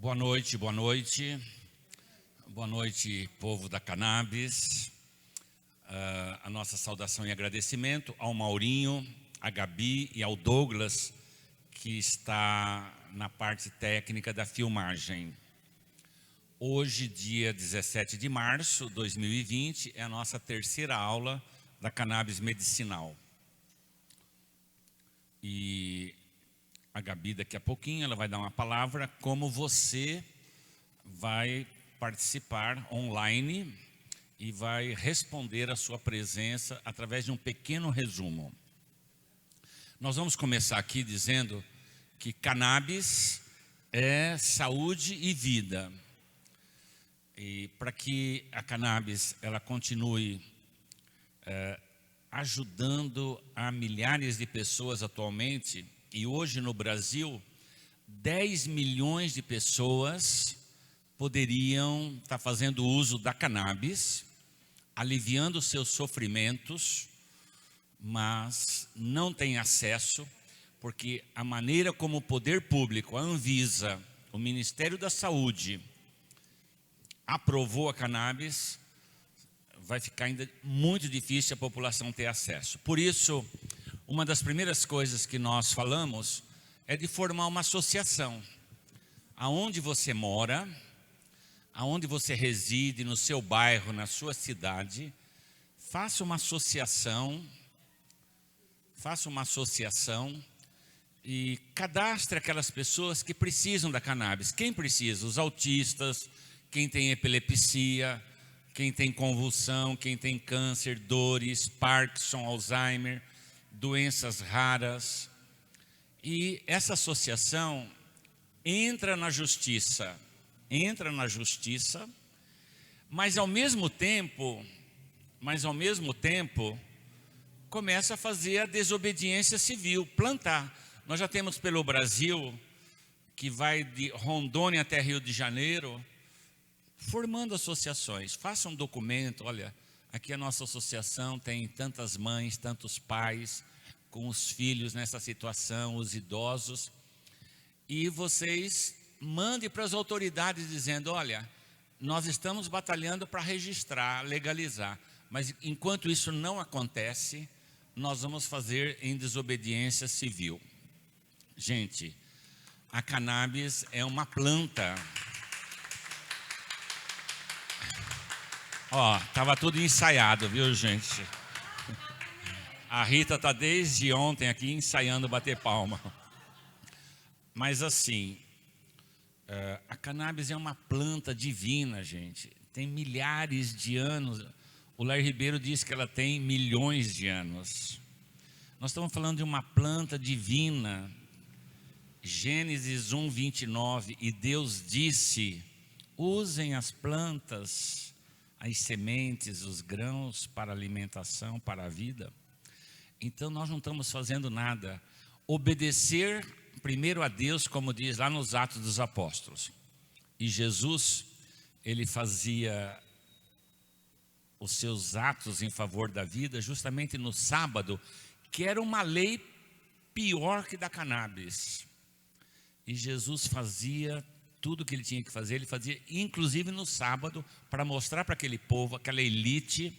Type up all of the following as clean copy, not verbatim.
Boa noite, boa noite. Boa noite, povo da Cannabis. A nossa saudação e agradecimento ao Maurinho, a Gabi e ao Douglas, que está na parte técnica da filmagem. Hoje, dia 17 de março de 2020, é a nossa terceira aula da Cannabis Medicinal. E a Gabi, daqui a pouquinho, ela vai dar uma palavra como você vai participar online e vai responder a sua presença através de um pequeno resumo. Nós vamos começar aqui dizendo que cannabis é saúde e vida. E para que a cannabis ela continue ajudando a milhares de pessoas atualmente, e hoje no Brasil, 10 milhões de pessoas poderiam estar fazendo uso da cannabis, aliviando seus sofrimentos, mas não têm acesso, porque a maneira como o poder público, a Anvisa, o Ministério da Saúde, aprovou a cannabis, vai ficar ainda muito difícil a população ter acesso. Por isso, uma das primeiras coisas que nós falamos é de formar uma associação. Aonde você mora, aonde você reside, no seu bairro, na sua cidade, faça uma associação e cadastre aquelas pessoas que precisam da cannabis. Quem precisa? Os autistas, quem tem epilepsia, quem tem convulsão, quem tem câncer, dores, Parkinson, Alzheimer, doenças raras. E essa associação entra na justiça, mas ao mesmo tempo começa a fazer a desobediência civil, plantar. Nós já temos pelo Brasil, que vai de Rondônia até Rio de Janeiro, formando associações. Faça um documento, olha, aqui a nossa associação tem tantas mães, tantos pais, com os filhos nessa situação, os idosos, e vocês mandem para as autoridades dizendo, olha, nós estamos batalhando para registrar, legalizar, mas enquanto isso não acontece, nós vamos fazer em desobediência civil. Gente, a cannabis é uma planta. Ó, estava tudo ensaiado, viu, gente? A Rita está desde ontem aqui ensaiando bater palma. Mas assim, a cannabis é uma planta divina, gente. Tem milhares de anos. O Lair Ribeiro diz que ela tem milhões de anos. Nós estamos falando de uma planta divina. Gênesis 1:29. E Deus disse, usem as plantas, as sementes, os grãos para alimentação, para a vida. Então nós não estamos fazendo nada. Obedecer primeiro a Deus, como diz lá nos Atos dos Apóstolos. E Jesus, ele fazia os seus atos em favor da vida justamente no sábado, que era uma lei pior que da cannabis. E Jesus fazia tudo o que ele tinha que fazer, ele fazia inclusive no sábado, para mostrar para aquele povo, aquela elite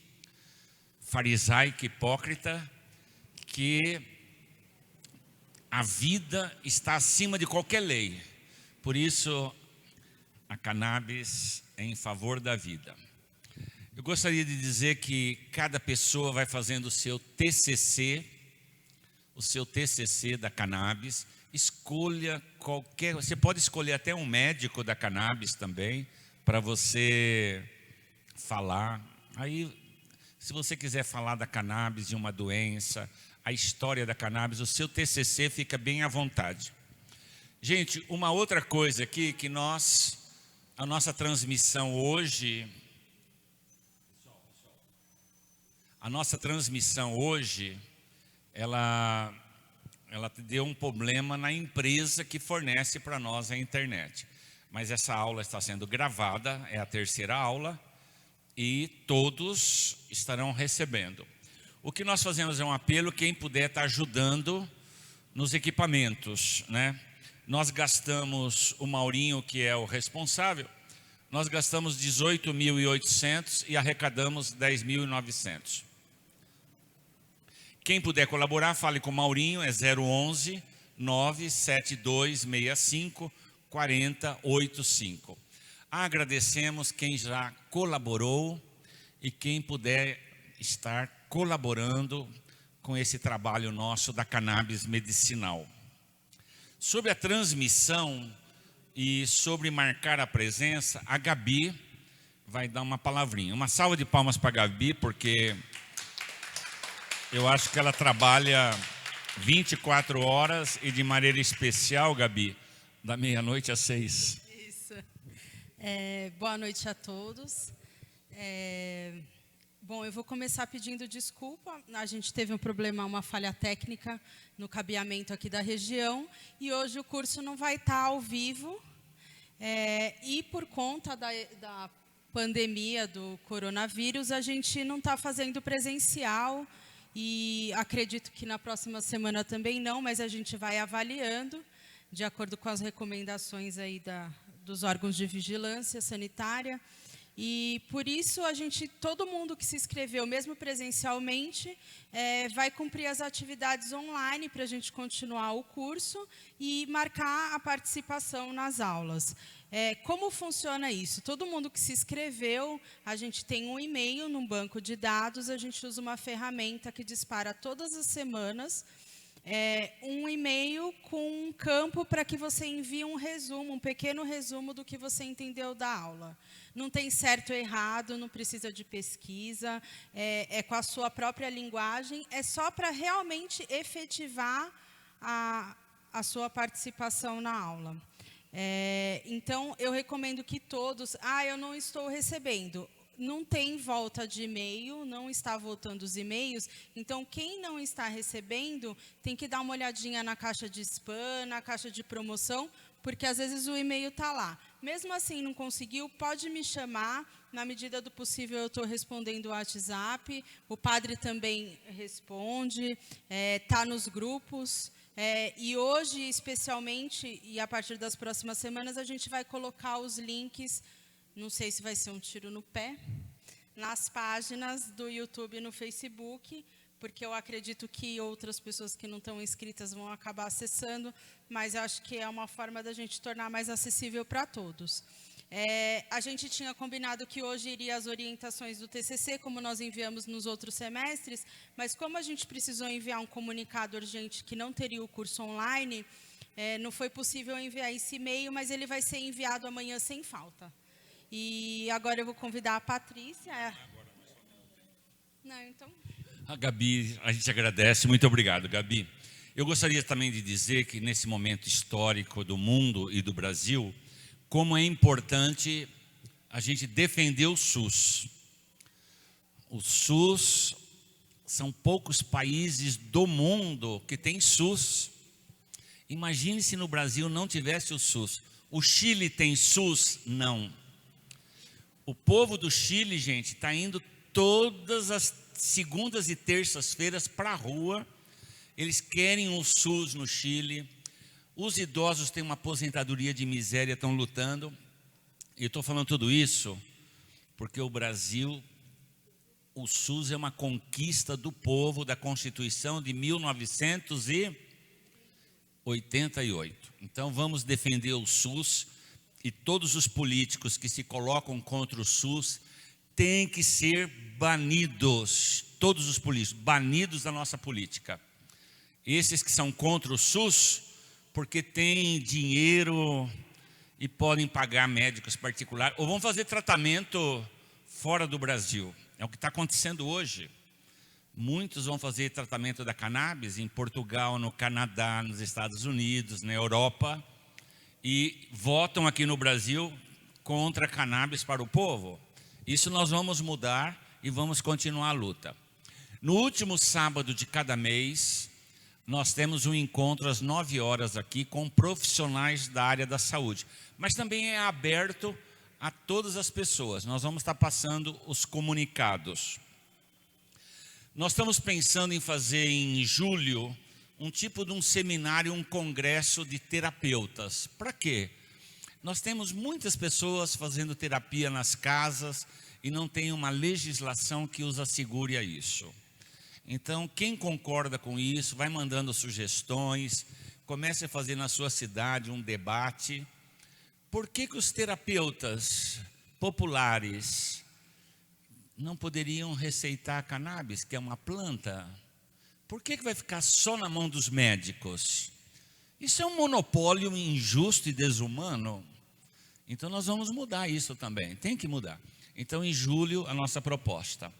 farisaica, hipócrita, que a vida está acima de qualquer lei. Por isso, a cannabis é em favor da vida. Eu gostaria de dizer que cada pessoa vai fazendo o seu TCC da cannabis. Escolha qualquer, você pode escolher até um médico da cannabis também, para você falar. Aí, se você quiser falar da cannabis, de uma doença, a história da cannabis, o seu TCC fica bem à vontade. Gente, uma outra coisa aqui, que a nossa transmissão hoje, ela deu um problema na empresa que fornece para nós a internet. Mas essa aula está sendo gravada, é a terceira aula, e todos estarão recebendo. O que nós fazemos é um apelo, quem puder estar ajudando nos equipamentos, né? nós gastamos, o Maurinho, que é o responsável, nós gastamos 18.800 e arrecadamos 10.900. Quem puder colaborar, fale com o Maurinho, é 011 97265 4085. Agradecemos quem já colaborou e quem puder estar colaborando com esse trabalho nosso da cannabis medicinal. Sobre a transmissão e sobre marcar a presença, a Gabi vai dar uma palavrinha. Uma salva de palmas para a Gabi, porque eu acho que ela trabalha 24 horas e de maneira especial, Gabi, da meia-noite às 6. Isso. Boa noite a todos. Bom, eu vou começar pedindo desculpa. A gente teve um problema, uma falha técnica no cabeamento aqui da região e hoje o curso não vai estar ao vivo. E por conta da pandemia do coronavírus, a gente não está fazendo presencial e acredito que na próxima semana também não, mas a gente vai avaliando de acordo com as recomendações aí dos órgãos de vigilância sanitária. E por isso todo mundo que se inscreveu, mesmo presencialmente, vai cumprir as atividades online para a gente continuar o curso e marcar a participação nas aulas. Como funciona isso? Todo mundo que se inscreveu, a gente tem um e-mail num banco de dados, a gente usa uma ferramenta que dispara todas as semanas, um e-mail com um campo para que você envie um resumo, um pequeno resumo do que você entendeu da aula. Não tem certo ou errado, não precisa de pesquisa, é com a sua própria linguagem, é só para realmente efetivar a sua participação na aula. Então, eu recomendo que todos... eu não estou recebendo. Não tem volta de e-mail, não está voltando os e-mails. Então, quem não está recebendo, tem que dar uma olhadinha na caixa de spam, na caixa de promoção, porque às vezes o e-mail está lá. Mesmo assim, não conseguiu, pode me chamar. Na medida do possível, eu estou respondendo o WhatsApp. O padre também responde, está nos grupos. E hoje, especialmente, e a partir das próximas semanas, a gente vai colocar os links, não sei se vai ser um tiro no pé, nas páginas do YouTube e no Facebook, porque eu acredito que outras pessoas que não estão inscritas vão acabar acessando, mas eu acho que é uma forma da gente tornar mais acessível para todos. A gente tinha combinado que hoje iria as orientações do TCC, como nós enviamos nos outros semestres, mas como a gente precisou enviar um comunicado urgente que não teria o curso online, não foi possível enviar esse e-mail, mas ele vai ser enviado amanhã sem falta. E agora eu vou convidar a Patrícia. Não, então... A Gabi, a gente agradece, muito obrigado, Gabi. Eu gostaria também de dizer que nesse momento histórico do mundo e do Brasil, como é importante a gente defender o SUS. O SUS, são poucos países do mundo que tem SUS. Imagine se no Brasil não tivesse o SUS. O Chile tem SUS? Não. O povo do Chile, gente, está indo todas as segundas e terças-feiras para a rua. Eles querem o SUS no Chile. Os idosos têm uma aposentadoria de miséria, estão lutando. E eu estou falando tudo isso porque o Brasil, o SUS é uma conquista do povo, da Constituição de 1988. Então vamos defender o SUS, e todos os políticos que se colocam contra o SUS têm que ser banidos. Todos os políticos, banidos da nossa política. Esses que são contra o SUS, porque têm dinheiro e podem pagar médicos particulares, ou vão fazer tratamento fora do Brasil. É o que está acontecendo hoje. Muitos vão fazer tratamento da cannabis em Portugal, no Canadá, nos Estados Unidos, na Europa, e votam aqui no Brasil contra a cannabis para o povo. Isso nós vamos mudar e vamos continuar a luta. No último sábado de cada mês, nós temos um encontro às 9 horas aqui com profissionais da área da saúde. Mas também é aberto a todas as pessoas. Nós vamos estar passando os comunicados. Nós estamos pensando em fazer em julho um tipo de um seminário, um congresso de terapeutas. Para quê? Nós temos muitas pessoas fazendo terapia nas casas e não tem uma legislação que os assegure a isso. Então, quem concorda com isso, vai mandando sugestões, comece a fazer na sua cidade um debate. Por que os terapeutas populares não poderiam receitar cannabis, que é uma planta? Por que vai ficar só na mão dos médicos? Isso é um monopólio injusto e desumano. Então nós vamos mudar isso também, tem que mudar. Então em julho a nossa proposta.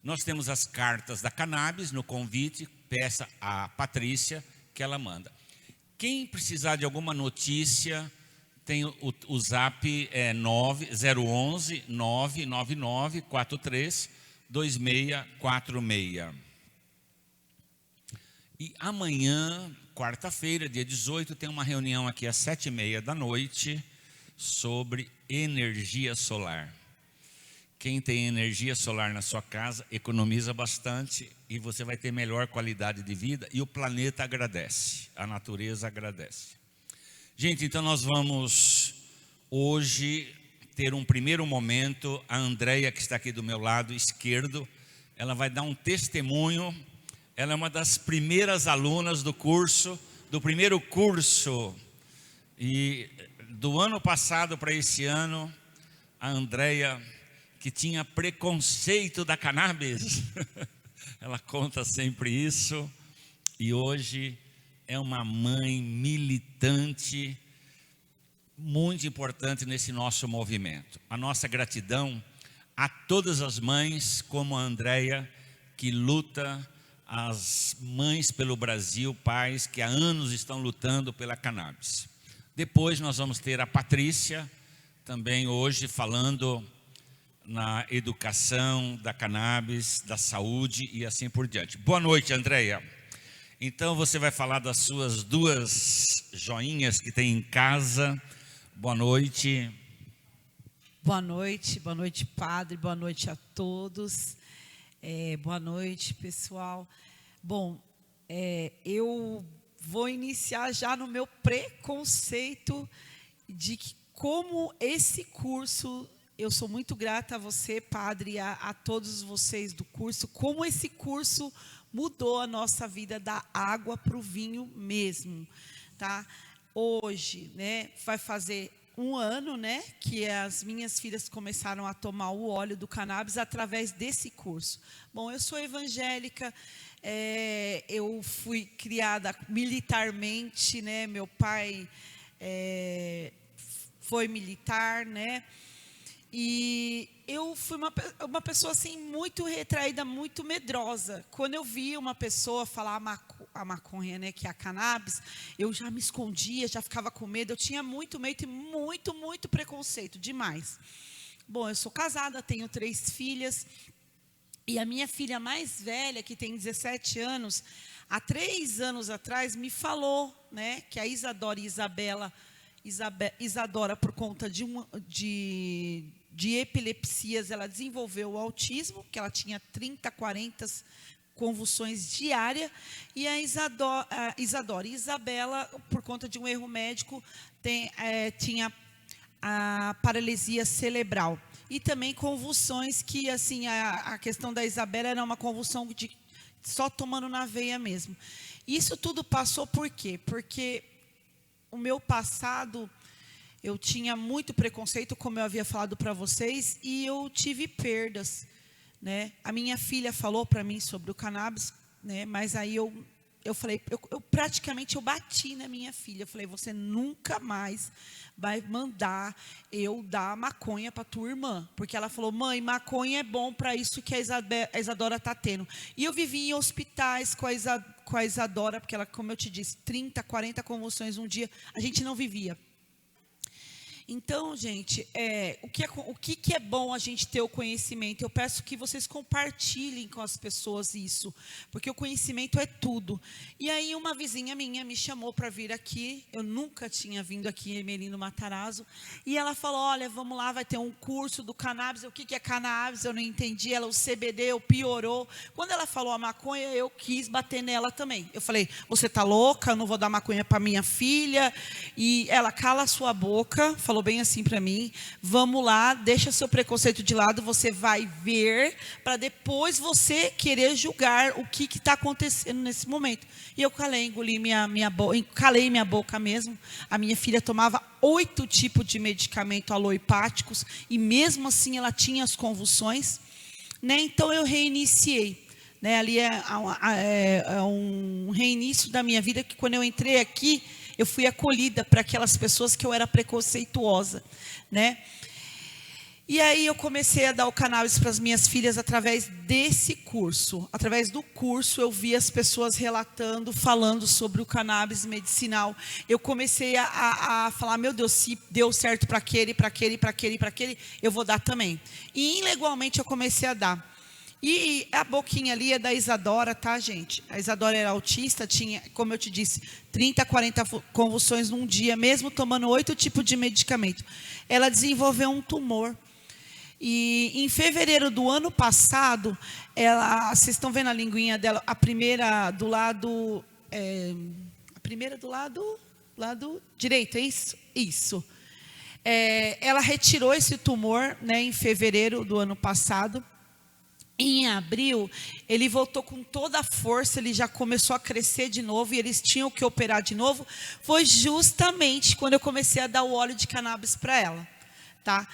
Nós temos as cartas da cannabis no convite, peça a Patrícia que ela manda. Quem precisar de alguma notícia, tem o zap 011 999 43 2646. E amanhã, quarta-feira, dia 18, tem uma reunião aqui às 7h30 da noite sobre energia solar. Quem tem energia solar na sua casa economiza bastante e você vai ter melhor qualidade de vida e o planeta agradece, a natureza agradece. Gente, então nós vamos hoje ter um primeiro momento. A Andréia, que está aqui do meu lado esquerdo, ela vai dar um testemunho. Ela é uma das primeiras alunas do curso, do primeiro curso. E do ano passado para esse ano, a Andréia, que tinha preconceito da cannabis, ela conta sempre isso. E hoje é uma mãe militante, muito importante nesse nosso movimento. A nossa gratidão a todas as mães, como a Andréia, que luta, as mães pelo Brasil, pais que há anos estão lutando pela cannabis. Depois nós vamos ter a Patrícia, também hoje falando na educação da cannabis, da saúde e assim por diante. Boa noite, Andréia. Então você vai falar das suas duas joinhas que tem em casa. Boa noite. Boa noite, padre, boa noite a todos. Boa noite, pessoal. Bom, eu vou iniciar já no meu preconceito de que como esse curso, eu sou muito grata a você, padre, a todos vocês do curso, como esse curso mudou a nossa vida da água para o vinho mesmo, tá? Hoje, né, vai fazer um ano, né, que as minhas filhas começaram a tomar o óleo do cannabis através desse curso. Bom, eu sou evangélica, eu fui criada militarmente, né, meu pai foi militar, né, e eu fui uma pessoa assim muito retraída, muito medrosa. Quando eu via uma pessoa falar a maconha, né, que é a cannabis, eu já me escondia, já ficava com medo. Eu tinha muito medo e muito preconceito, demais. Bom, eu sou casada, tenho 3 filhas. E a minha filha mais velha, que tem 17 anos, há 3 anos atrás, me falou, né, que a Isadora e Isadora, por conta de epilepsias, ela desenvolveu o autismo, que ela tinha 30, 40 convulsões diárias, e a Isadora e Isabela, por conta de um erro médico, tinha a paralisia cerebral. E também convulsões que, assim, a questão da Isabela era uma convulsão só tomando na veia mesmo. Isso tudo passou por quê? Porque o meu passado, eu tinha muito preconceito, como eu havia falado para vocês, e eu tive perdas, né? A minha filha falou para mim sobre o cannabis, né? Mas aí eu falei, eu praticamente bati na minha filha. Eu falei, você nunca mais vai mandar eu dar maconha para tua irmã. Porque ela falou, mãe, maconha é bom para isso que a Isadora está tendo. E eu vivi em hospitais com a Isadora, porque ela, como eu te disse, 30, 40 convulsões um dia, a gente não vivia. Então, gente, o que é bom a gente ter o conhecimento? Eu peço que vocês compartilhem com as pessoas isso, porque o conhecimento é tudo. E aí uma vizinha minha me chamou para vir aqui, eu nunca tinha vindo aqui em Ermelino Matarazzo, e ela falou, olha, vamos lá, vai ter um curso do cannabis. O que é cannabis? Eu não entendi. Ela, o CBD, o piorou. Quando ela falou a maconha, eu quis bater nela também. Eu falei, você tá louca? Eu não vou dar maconha para minha filha. E ela, cala a sua boca, falou bem assim para mim, vamos lá, deixa seu preconceito de lado, você vai ver, para depois você querer julgar o que está acontecendo nesse momento. E eu calei, engoli calei minha boca mesmo. A minha filha tomava 8 tipos de medicamento aloipáticos, e mesmo assim ela tinha as convulsões, né? Então eu reiniciei. Né? Ali é um reinício da minha vida, que quando eu entrei aqui, eu fui acolhida para aquelas pessoas que eu era preconceituosa, né? E aí eu comecei a dar o cannabis para as minhas filhas através desse curso. Através do curso eu vi as pessoas relatando, falando sobre o cannabis medicinal. Eu comecei a falar, meu Deus, se deu certo para aquele, eu vou dar também. E ilegalmente eu comecei a dar. E a boquinha ali é da Isadora, tá, gente? A Isadora era autista, tinha, como eu te disse, 30, 40 convulsões num dia, mesmo tomando 8 tipos de medicamento. Ela desenvolveu um tumor. E em fevereiro do ano passado, vocês estão vendo a linguinha dela, a primeira do lado lado direito, é isso? Isso. Ela retirou esse tumor, né, em fevereiro do ano passado. Em abril, ele voltou com toda a força, ele já começou a crescer de novo e eles tinham que operar de novo. Foi justamente quando eu comecei a dar o óleo de cannabis para ela, tá?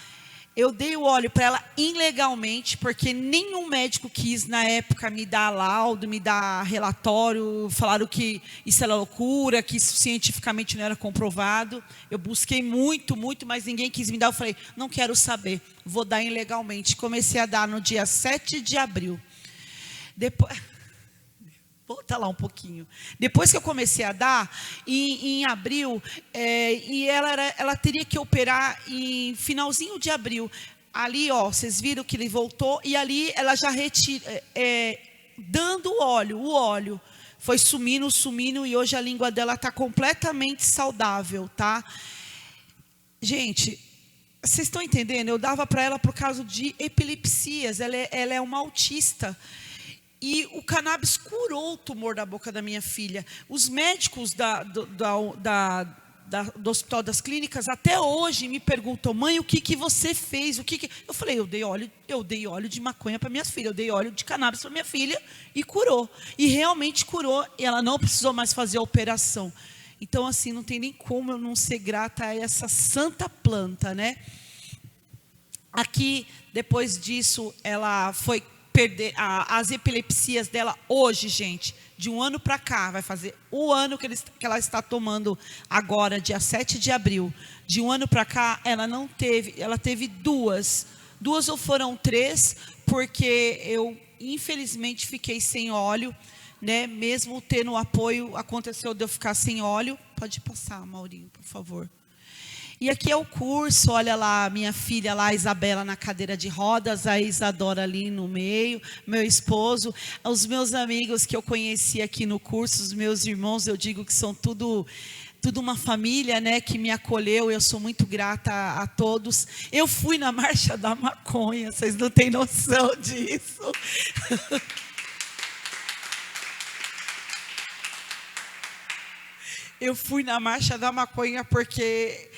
Eu dei o óleo para ela ilegalmente, porque nenhum médico quis, na época, me dar laudo, me dar relatório. Falaram que isso era loucura, que isso cientificamente não era comprovado. Eu busquei muito, mas ninguém quis me dar. Eu falei, não quero saber, vou dar ilegalmente. Comecei a dar no dia 7 de abril. Depois... Volta lá um pouquinho. Depois que eu comecei a dar, em abril, e ela teria que operar em finalzinho de abril. Ali, ó, vocês viram que ele voltou, e ali ela já retira, dando o óleo. Foi sumindo, e hoje a língua dela está completamente saudável, tá? Gente, vocês estão entendendo? Eu dava para ela por causa de epilepsias, ela é uma autista. E o cannabis curou o tumor da boca da minha filha. Os médicos do Hospital das Clínicas até hoje me perguntam, mãe, o que você fez? Eu falei, eu dei óleo de maconha para minha filha, eu dei óleo de cannabis para minha filha e curou. E realmente curou, e ela não precisou mais fazer a operação. Então, assim, não tem nem como eu não ser grata a essa santa planta, né? Aqui, depois disso, ela foi perder as epilepsias dela hoje, gente, de um ano para cá, vai fazer o ano que ela está tomando agora, dia 7 de abril. De um ano para cá, ela teve duas ou foram 3, porque eu, infelizmente, fiquei sem óleo, né? Mesmo tendo apoio, aconteceu de eu ficar sem óleo. Pode passar, Maurinho, por favor. E aqui é o curso, olha lá, minha filha lá, a Isabela, na cadeira de rodas, a Isadora ali no meio, meu esposo, os meus amigos que eu conheci aqui no curso, os meus irmãos, eu digo que são tudo uma família, né, que me acolheu, eu sou muito grata a todos. Eu fui na Marcha da Maconha, vocês não têm noção disso. Eu fui na Marcha da Maconha porque...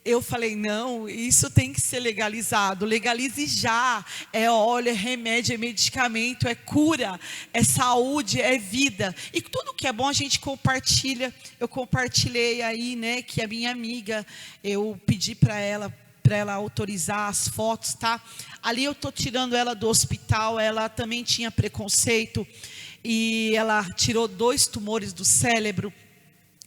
eu falei, não, isso tem que ser legalizado, legalize já, é óleo, é remédio, é medicamento, é cura, é saúde, é vida, e tudo que é bom a gente compartilha. Eu compartilhei aí, né, que a minha amiga, eu pedi para ela autorizar as fotos, tá? Ali eu estou tirando ela do hospital, ela também tinha preconceito, e ela tirou 2 tumores do cérebro.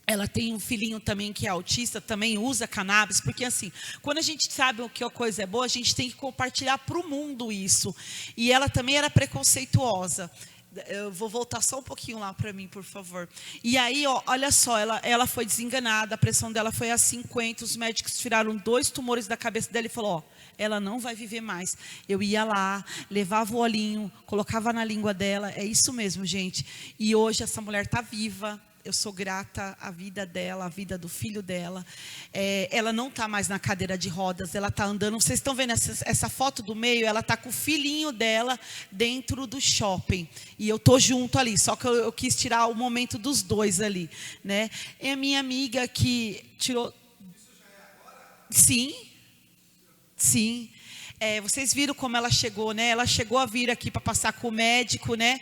Ela tem um filhinho também que é autista, também usa cannabis, porque assim, quando a gente sabe o que a coisa é boa, a gente tem que compartilhar para o mundo isso. E ela também era preconceituosa. Eu vou voltar só um pouquinho lá para mim, por favor. E aí, ó, olha só, ela foi desenganada, a pressão dela foi a 50, os médicos tiraram 2 tumores da cabeça dela e falou, ó, ela não vai viver mais. Eu ia lá, levava o olhinho, colocava na língua dela, é isso mesmo, gente. E hoje essa mulher está viva. Eu sou grata à vida dela, à vida do filho dela. Ela não está mais na cadeira de rodas, ela está andando. Vocês estão vendo essa foto do meio? Ela está com o filhinho dela dentro do shopping. E eu estou junto ali, só que eu quis tirar o momento dos dois ali, né? É a minha amiga que tirou... Sim, sim. Vocês viram como ela chegou, né? Ela chegou a vir aqui para passar com o médico, né?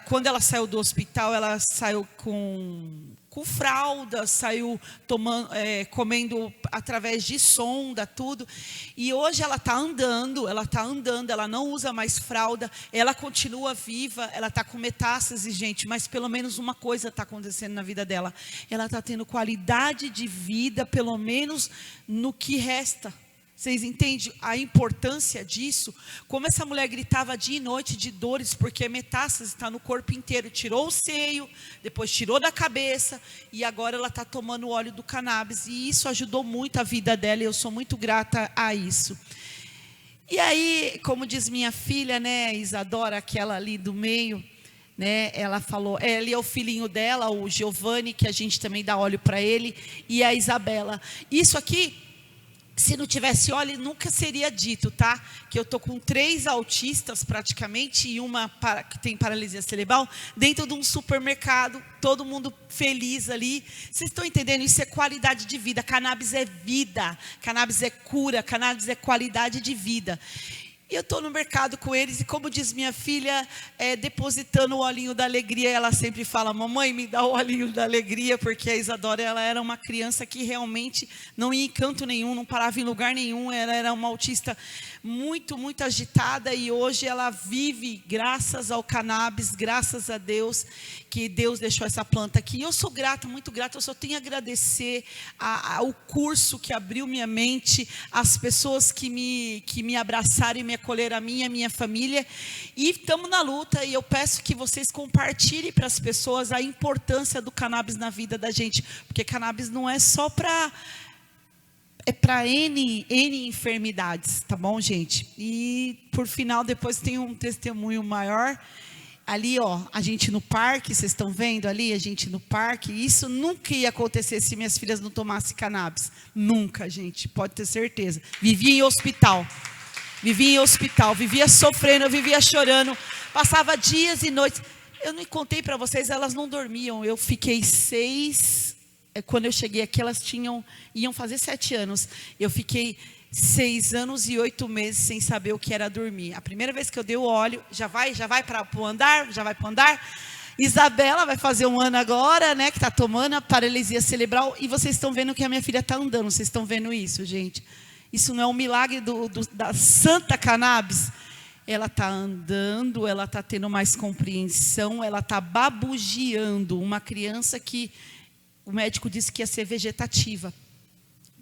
Quando ela saiu do hospital, ela saiu com fralda, saiu comendo através de sonda, tudo. E hoje ela está andando, ela não usa mais fralda, ela continua viva, ela está com metástase, gente, mas pelo menos uma coisa está acontecendo na vida dela. Ela está tendo qualidade de vida, pelo menos no que resta. Vocês entendem a importância disso? Como essa mulher gritava dia e noite de dores, porque a metástase está no corpo inteiro. Tirou o seio, depois tirou da cabeça, e agora ela está tomando o óleo do cannabis. E isso ajudou muito a vida dela, e eu sou muito grata a isso. E aí, como diz minha filha, né, Isadora, aquela ali do meio, né, ela falou, ele é o filhinho dela, o Giovanni, que a gente também dá óleo para ele, e a Isabela. Isso aqui... Se não tivesse óleo, nunca seria dito, tá? Que eu estou com 3 autistas praticamente e uma que tem paralisia cerebral dentro de um supermercado, todo mundo feliz ali. Vocês estão entendendo? Isso é qualidade de vida. Cannabis é vida, cannabis é cura, cannabis é qualidade de vida. E eu estou no mercado com eles e, como diz minha filha, depositando o olhinho da alegria. Ela sempre fala, mamãe, me dá o olhinho da alegria, porque a Isadora, ela era uma criança que realmente não ia em canto nenhum, não parava em lugar nenhum. Ela era uma autista muito, muito agitada, e hoje ela vive graças ao cannabis, graças a Deus, que Deus deixou essa planta aqui. E eu sou grata, muito grata, eu só tenho a agradecer ao curso que abriu minha mente, as pessoas que me abraçaram e me acolheram, a minha família, e estamos na luta, e eu peço que vocês compartilhem para as pessoas a importância do cannabis na vida da gente, porque cannabis não é só para N enfermidades, tá bom, gente? E por final, depois tem um testemunho maior. Ali, ó, a gente no parque, vocês estão vendo ali, a gente no parque. Isso nunca ia acontecer se minhas filhas não tomassem cannabis. Nunca, gente, pode ter certeza. Vivia em hospital, vivia sofrendo, vivia chorando. Passava dias e noites. Eu não contei para vocês, elas não dormiam. Eu fiquei 6... Quando eu cheguei aqui, elas iam fazer 7 anos. Eu fiquei 6 anos e 8 meses sem saber o que era dormir. A primeira vez que eu dei o óleo, já vai para o andar, Isabela vai fazer 1 ano agora, né, que está tomando a paralisia cerebral. E vocês estão vendo que a minha filha está andando. Vocês estão vendo isso, gente? Isso não é um milagre da santa cannabis? Ela está andando, ela está tendo mais compreensão, ela está babugiando. Uma criança que... O médico disse que ia ser vegetativa.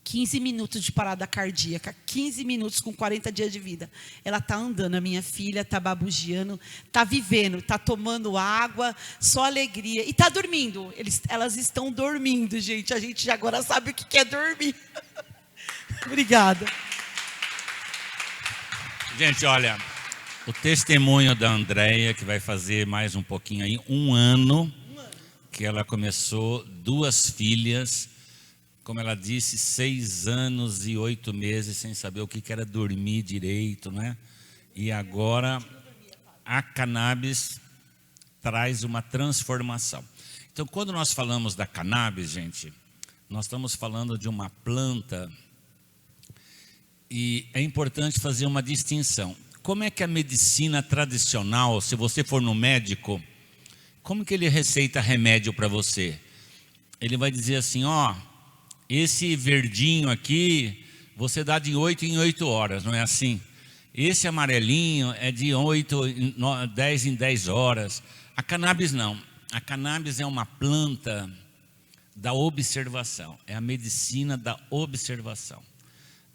15 minutos de parada cardíaca, 15 minutos com 40 dias de vida. Ela está andando, a minha filha está babugiando, está vivendo, está tomando água, só alegria. E está dormindo. Elas estão dormindo, gente. A gente já agora sabe o que é dormir. Obrigada. Gente, olha, o testemunho da Andréia, que vai fazer mais um pouquinho aí, 1 ano, que ela começou, 2 filhas, como ela disse, 6 anos e 8 meses sem saber o que era dormir direito, né? E agora a cannabis traz uma transformação. Então, quando nós falamos da cannabis, gente, nós estamos falando de uma planta, e é importante fazer uma distinção. Como é que a medicina tradicional, se você for no médico, como que ele receita remédio para você? Ele vai dizer assim, ó, esse verdinho aqui, você dá de 8 em 8 horas, não é assim? Esse amarelinho é de 10 em 10 horas. A cannabis não. A cannabis é uma planta da observação. É a medicina da observação.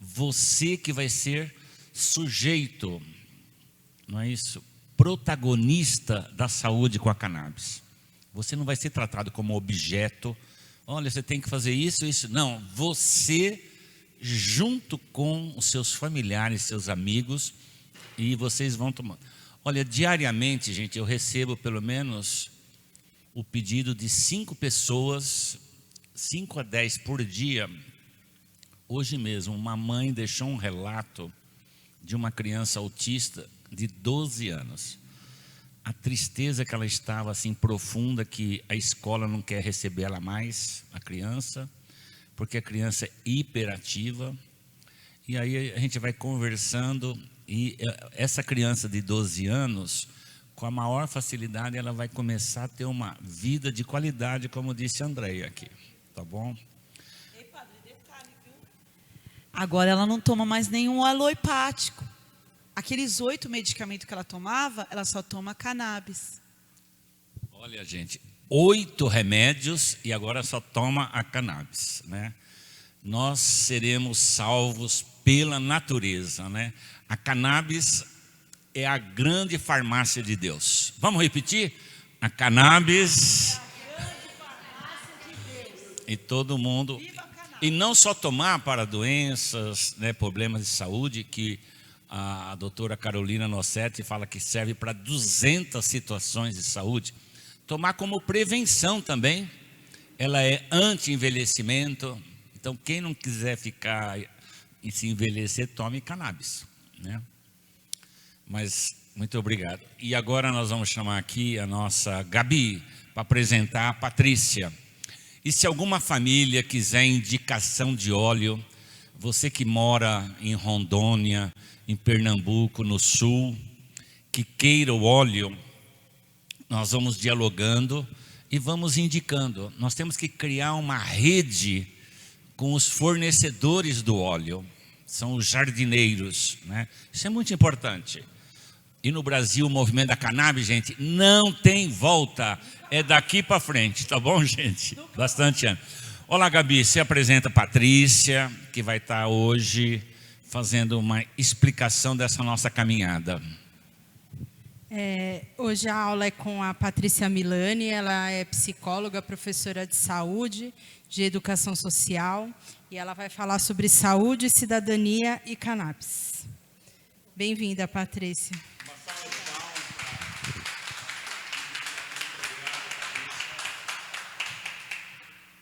Você que vai ser sujeito, não é isso? protagonista da saúde com a cannabis. Você não vai ser tratado como objeto. Olha, você tem que fazer isso, isso. Não, você, junto com os seus familiares, seus amigos, e vocês vão tomar. Olha, diariamente, gente, eu recebo pelo menos o pedido de 5 pessoas, 5 a 10 por dia. Hoje mesmo, uma mãe deixou um relato de uma criança autista de 12 anos. A tristeza que ela estava assim profunda, que a escola não quer receber ela mais, a criança, porque a criança é hiperativa. E aí a gente vai conversando e essa criança de 12 anos, com a maior facilidade, ela vai começar a ter uma vida de qualidade, como disse a Andréia aqui, tá bom? Agora ela não toma mais nenhum alopático. Aqueles 8 medicamentos que ela tomava, ela só toma cannabis. Olha, gente, 8 remédios e agora só toma a cannabis, né? Nós seremos salvos pela natureza, né? A cannabis é a grande farmácia de Deus. Vamos repetir? A cannabis é a grande farmácia de Deus. E todo mundo... E não só tomar para doenças, né, problemas de saúde, que a doutora Carolina Nossetti fala que serve para 200 situações de saúde. Tomar como prevenção também. Ela é anti-envelhecimento. Então, quem não quiser ficar e se envelhecer, tome cannabis, né? Mas, muito obrigado. E agora nós vamos chamar aqui a nossa Gabi para apresentar a Patrícia. E se alguma família quiser indicação de óleo, você que mora em Rondônia, em Pernambuco, no sul, que queira o óleo, nós vamos dialogando e vamos indicando. Nós temos que criar uma rede com os fornecedores do óleo, são os jardineiros, né? Isso é muito importante. E no Brasil o movimento da cannabis, gente, não tem volta. É daqui para frente, tá bom, gente? Bastante ano. Olá, Gabi, você apresenta a Patrícia, que vai estar hoje fazendo uma explicação dessa nossa caminhada. Hoje a aula é com a Patrícia Milani, ela é psicóloga, professora de saúde, de educação social, e ela vai falar sobre saúde, cidadania e cannabis. Bem-vinda, Patrícia.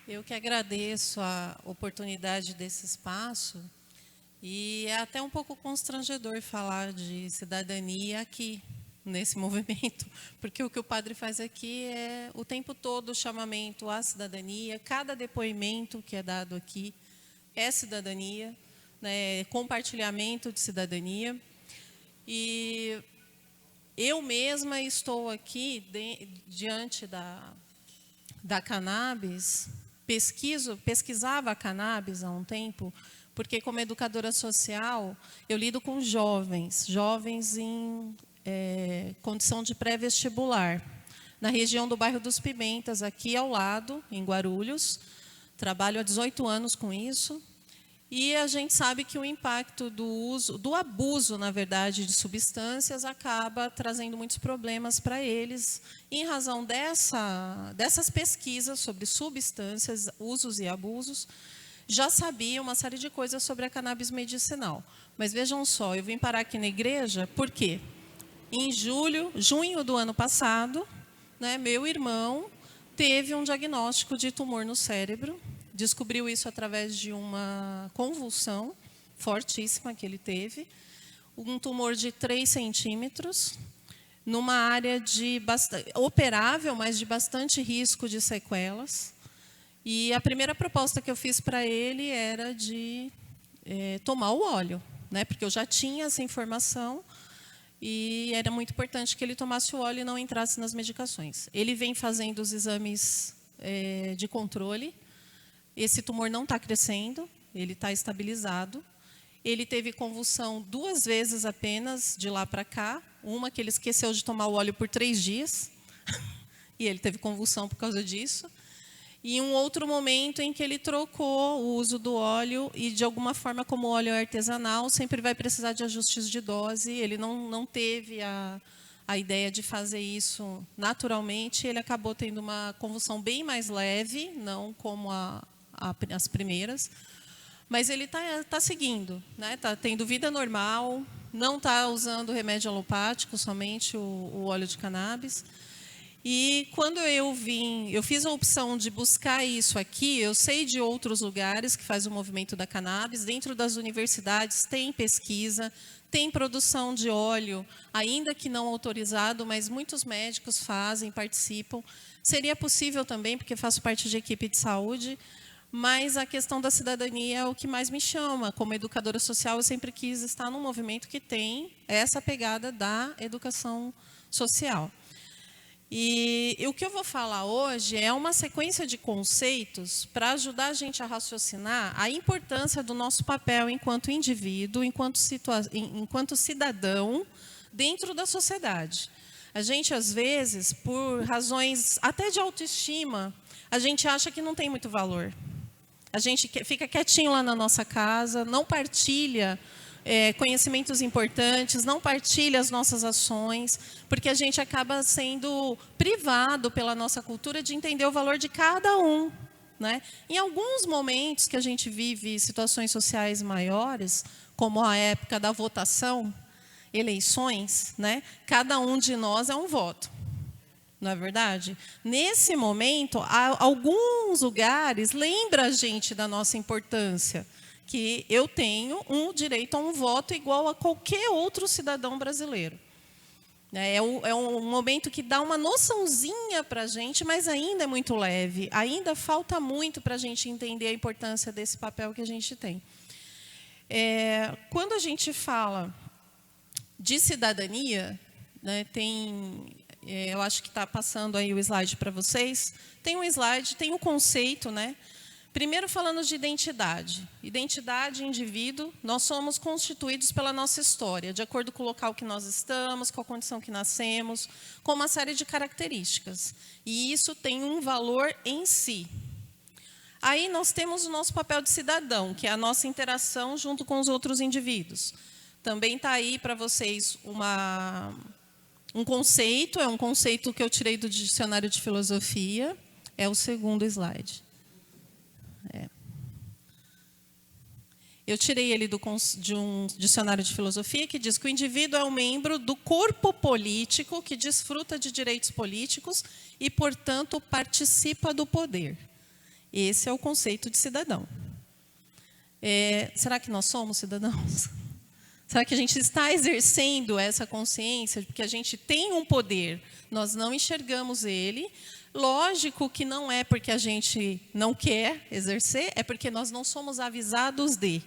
Eu que agradeço a oportunidade desse espaço, e é até um pouco constrangedor falar de cidadania aqui, nesse movimento, porque o que o padre faz aqui é o tempo todo o chamamento à cidadania, cada depoimento que é dado aqui é cidadania, né, compartilhamento de cidadania. E eu mesma estou aqui diante da cannabis, pesquisava a cannabis há um tempo, porque como educadora social, eu lido com jovens em condição de pré-vestibular, na região do bairro dos Pimentas, aqui ao lado, em Guarulhos. Trabalho há 18 anos com isso. E a gente sabe que o impacto do abuso, na verdade, de substâncias acaba trazendo muitos problemas para eles. E em razão dessas pesquisas sobre substâncias, usos e abusos, já sabia uma série de coisas sobre a cannabis medicinal. Mas vejam só, eu vim parar aqui na igreja, por quê? Em junho do ano passado, né, meu irmão teve um diagnóstico de tumor no cérebro. Descobriu isso através de uma convulsão fortíssima que ele teve. Um tumor de 3 centímetros, numa área operável, mas de bastante risco de sequelas. E a primeira proposta que eu fiz para ele era de tomar o óleo, né? Porque eu já tinha essa informação e era muito importante que ele tomasse o óleo e não entrasse nas medicações. Ele vem fazendo os exames de controle. Esse tumor não está crescendo, ele está estabilizado. Ele teve convulsão 2 vezes apenas, de lá para cá. Uma que ele esqueceu de tomar o óleo por 3 dias. E ele teve convulsão por causa disso. E um outro momento em que ele trocou o uso do óleo e, de alguma forma, como o óleo é artesanal, sempre vai precisar de ajustes de dose. Ele não teve a a ideia de fazer isso naturalmente, ele acabou tendo uma convulsão bem mais leve, não como as primeiras, mas ele está seguindo, né? Está tendo vida normal, não está usando remédio alopático, somente o óleo de cannabis. E quando eu fiz a opção de buscar isso aqui, eu sei de outros lugares que fazem o movimento da cannabis, dentro das universidades tem pesquisa, tem produção de óleo, ainda que não autorizado, mas muitos médicos fazem, participam. Seria possível também, porque faço parte de equipe de saúde, mas a questão da cidadania é o que mais me chama. Como educadora social, eu sempre quis estar num movimento que tem essa pegada da educação social. E o que eu vou falar hoje é uma sequência de conceitos para ajudar a gente a raciocinar a importância do nosso papel enquanto indivíduo, enquanto cidadão, dentro da sociedade. A gente, às vezes, por razões até de autoestima, a gente acha que não tem muito valor. A gente fica quietinho lá na nossa casa, não partilha conhecimentos importantes, não partilha as nossas ações, porque a gente acaba sendo privado pela nossa cultura de entender o valor de cada um, né? Em alguns momentos que a gente vive situações sociais maiores, como a época da votação, eleições, né? Cada um de nós é um voto. Não é verdade? Nesse momento, alguns lugares lembram a gente da nossa importância, que eu tenho um direito a um voto igual a qualquer outro cidadão brasileiro. É um momento que dá uma noçãozinha para a gente, mas ainda é muito leve. Ainda falta muito para a gente entender a importância desse papel que a gente tem. Quando a gente fala de cidadania, né, eu acho que está passando aí o slide para vocês. Tem um slide, tem um conceito, né? Primeiro, falando de identidade. Identidade, indivíduo, nós somos constituídos pela nossa história, de acordo com o local que nós estamos, com a condição que nascemos, com uma série de características. E isso tem um valor em si. Aí nós temos o nosso papel de cidadão, que é a nossa interação junto com os outros indivíduos. Também está aí para vocês um conceito, é um conceito que eu tirei do dicionário de filosofia, é o segundo slide. Eu tirei ele de um dicionário de filosofia que diz que o indivíduo é um membro do corpo político que desfruta de direitos políticos e, portanto, participa do poder. Esse é o conceito de cidadão. Será que nós somos cidadãos? Será que a gente está exercendo essa consciência de que a gente tem um poder, nós não enxergamos ele? Lógico que não é porque a gente não quer exercer, é porque nós não somos avisados de.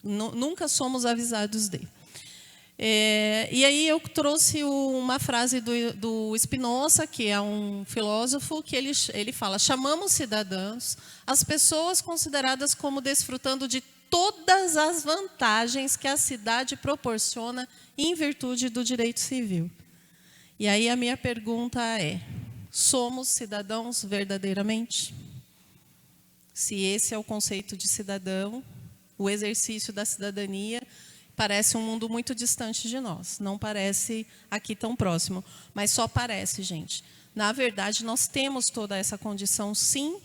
Nunca somos avisados de. E aí eu trouxe uma frase do Spinoza, que é um filósofo, que ele fala: chamamos cidadãos as pessoas consideradas como desfrutando de todas as vantagens que a cidade proporciona em virtude do direito civil. E aí a minha pergunta é: somos cidadãos verdadeiramente? Se esse é o conceito de cidadão, o exercício da cidadania parece um mundo muito distante de nós. Não parece aqui tão próximo, mas só parece, gente. Na verdade, nós temos toda essa condição, sim.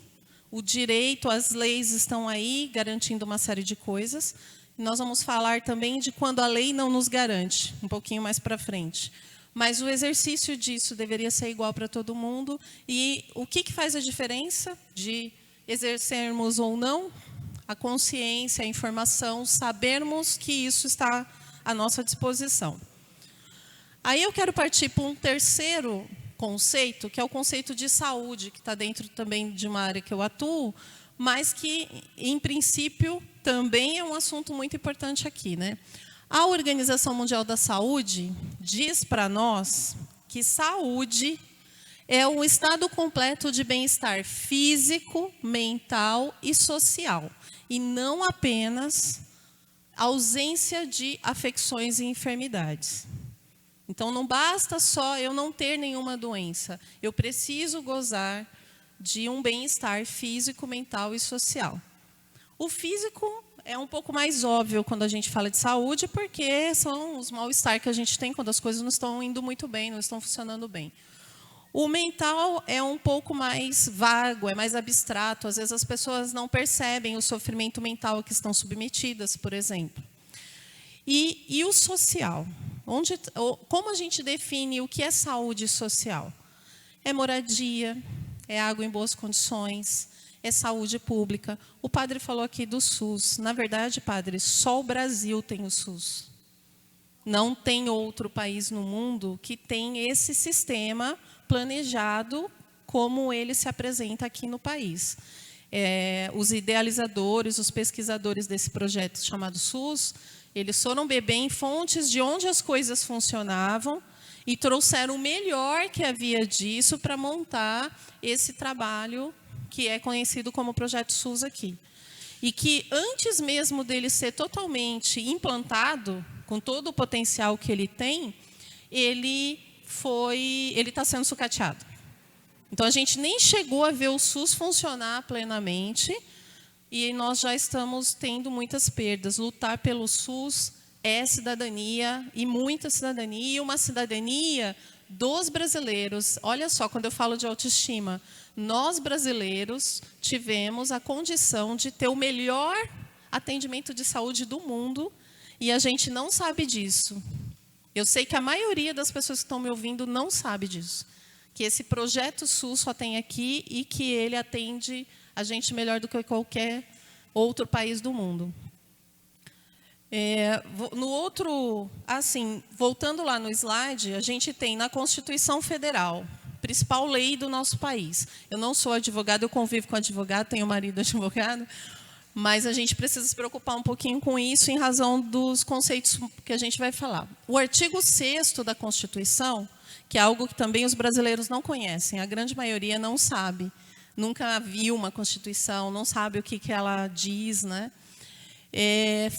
O direito, as leis estão aí garantindo uma série de coisas. Nós vamos falar também de quando a lei não nos garante, um pouquinho mais para frente. Mas o exercício disso deveria ser igual para todo mundo. E o que faz a diferença de exercermos ou não? A consciência, a informação, sabermos que isso está à nossa disposição. Aí eu quero partir para um terceiro conceito, que é o conceito de saúde, que está dentro também de uma área que eu atuo, mas que, em princípio, também é um assunto muito importante aqui, né? A Organização Mundial da Saúde diz para nós que saúde é o estado completo de bem-estar físico, mental e social, e não apenas ausência de afecções e enfermidades. Então, não basta só eu não ter nenhuma doença, eu preciso gozar de um bem-estar físico, mental e social. O físico é um pouco mais óbvio quando a gente fala de saúde, porque são os mal-estar que a gente tem quando as coisas não estão indo muito bem, não estão funcionando bem. O mental é um pouco mais vago, é mais abstrato. Às vezes as pessoas não percebem o sofrimento mental a que estão submetidas, por exemplo. E o social? Como a gente define o que é saúde social? É moradia, é água em boas condições, é saúde pública. O padre falou aqui do SUS. Na verdade, padre, só o Brasil tem o SUS. Não tem outro país no mundo que tem esse sistema planejado como ele se apresenta aqui no país. Os idealizadores, os pesquisadores desse projeto chamado SUS, eles foram beber em fontes de onde as coisas funcionavam e trouxeram o melhor que havia disso para montar esse trabalho que é conhecido como Projeto SUS aqui. E que antes mesmo dele ser totalmente implantado, com todo o potencial que ele tem, ele está sendo sucateado. Então, a gente nem chegou a ver o SUS funcionar plenamente e nós já estamos tendo muitas perdas. Lutar pelo SUS é cidadania, e muita cidadania, e uma cidadania dos brasileiros. Olha só, quando eu falo de autoestima, nós brasileiros tivemos a condição de ter o melhor atendimento de saúde do mundo e a gente não sabe disso. Eu sei que a maioria das pessoas que estão me ouvindo não sabe disso. Que esse projeto SUS só tem aqui e que ele atende a gente melhor do que qualquer outro país do mundo. Voltando lá no slide, a gente tem na Constituição Federal, principal lei do nosso país. Eu não sou advogada, eu convivo com advogado, tenho marido advogado, mas a gente precisa se preocupar um pouquinho com isso em razão dos conceitos que a gente vai falar. O artigo 6º da Constituição, que é algo que também os brasileiros não conhecem, a grande maioria não sabe, nunca viu uma Constituição, não sabe o que ela diz, né?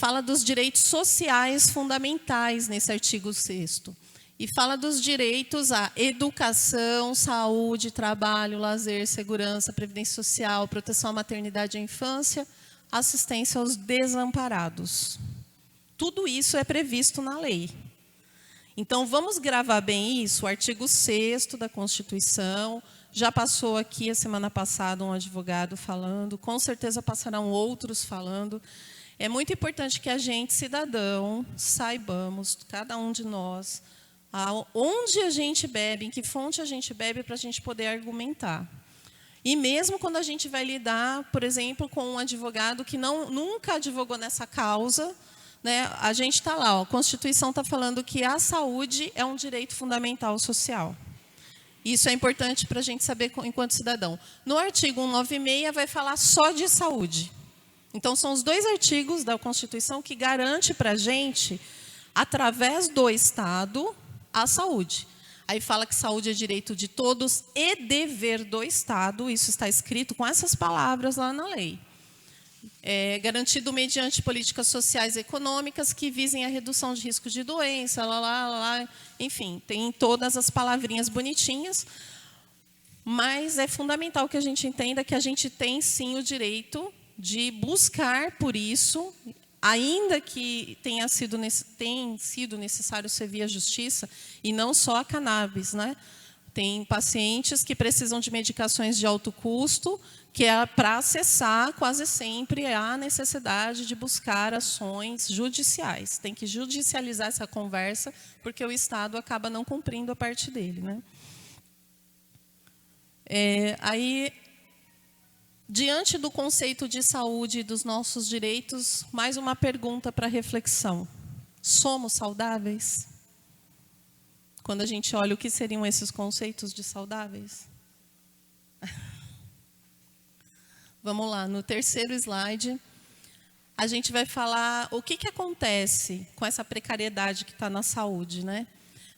Fala dos direitos sociais fundamentais nesse artigo 6º. E fala dos direitos à educação, saúde, trabalho, lazer, segurança, previdência social, proteção à maternidade e à infância, assistência aos desamparados. Tudo isso é previsto na lei. Então, vamos gravar bem isso, o artigo 6º da Constituição. Já passou aqui a semana passada um advogado falando, com certeza passarão outros falando. É muito importante que a gente, cidadão, saibamos, cada um de nós, onde a gente bebe, em que fonte a gente bebe, para a gente poder argumentar. E mesmo quando a gente vai lidar, por exemplo, com um advogado que nunca advogou nessa causa, né, a gente está lá, a Constituição está falando que a saúde é um direito fundamental social. Isso é importante para a gente saber enquanto cidadão. No artigo 196 vai falar só de saúde. Então, são os 2 artigos da Constituição que garante para a gente, através do Estado, a saúde. Aí fala que saúde é direito de todos e dever do Estado. Isso está escrito com essas palavras lá na lei. É garantido mediante políticas sociais e econômicas que visem a redução de risco de doença, enfim, tem todas as palavrinhas bonitinhas. Mas é fundamental que a gente entenda que a gente tem, sim, o direito de buscar por isso, ainda que tenha sido necessário ser via justiça, e não só a cannabis, né? Tem pacientes que precisam de medicações de alto custo, que é para acessar, quase sempre há necessidade de buscar ações judiciais. Tem que judicializar essa conversa, porque o Estado acaba não cumprindo a parte dele, né? Diante do conceito de saúde e dos nossos direitos, mais uma pergunta para reflexão. Somos saudáveis? Quando a gente olha o que seriam esses conceitos de saudáveis? Vamos lá, no 3º slide, a gente vai falar o que acontece com essa precariedade que está na saúde, né?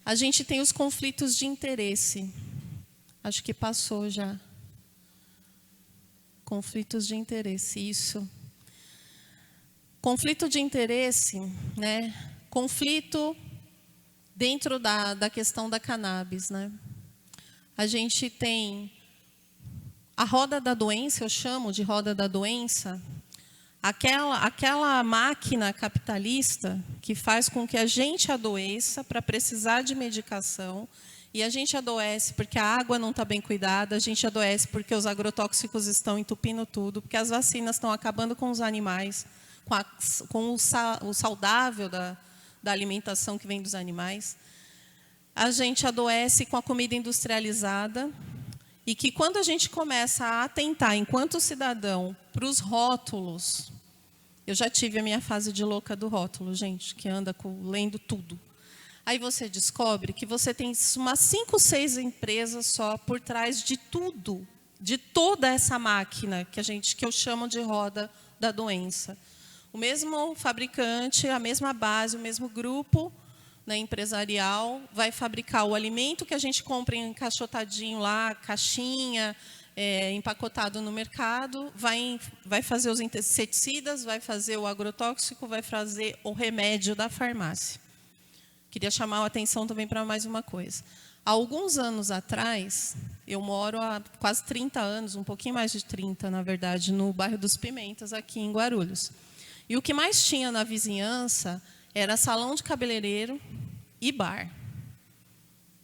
A gente tem os conflitos de interesse. Acho que passou já. Conflitos de interesse, isso. Conflito de interesse, né? Conflito dentro da questão da cannabis, né? A gente tem a roda da doença, eu chamo de roda da doença, Aquela máquina capitalista que faz com que a gente adoeça para precisar de medicação, e a gente adoece porque a água não está bem cuidada, a gente adoece porque os agrotóxicos estão entupindo tudo, porque as vacinas estão acabando com os animais, com o saudável da alimentação que vem dos animais. A gente adoece com a comida industrializada, e que quando a gente começa a atentar, enquanto cidadão, para os rótulos, eu já tive a minha fase de louca do rótulo, gente, que anda lendo tudo. Aí você descobre que você tem umas 5, 6 empresas só por trás de tudo, de toda essa máquina que eu chamo de roda da doença. O mesmo fabricante, a mesma base, o mesmo grupo, né, empresarial, vai fabricar o alimento que a gente compra encaixotadinho lá, caixinha, empacotado no mercado, vai fazer os inseticidas, vai fazer o agrotóxico, vai fazer o remédio da farmácia. Queria chamar a atenção também para mais uma coisa. Há alguns anos atrás, eu moro há quase 30 anos, um pouquinho mais de 30, na verdade, no bairro dos Pimentas, aqui em Guarulhos. E o que mais tinha na vizinhança era salão de cabeleireiro e bar.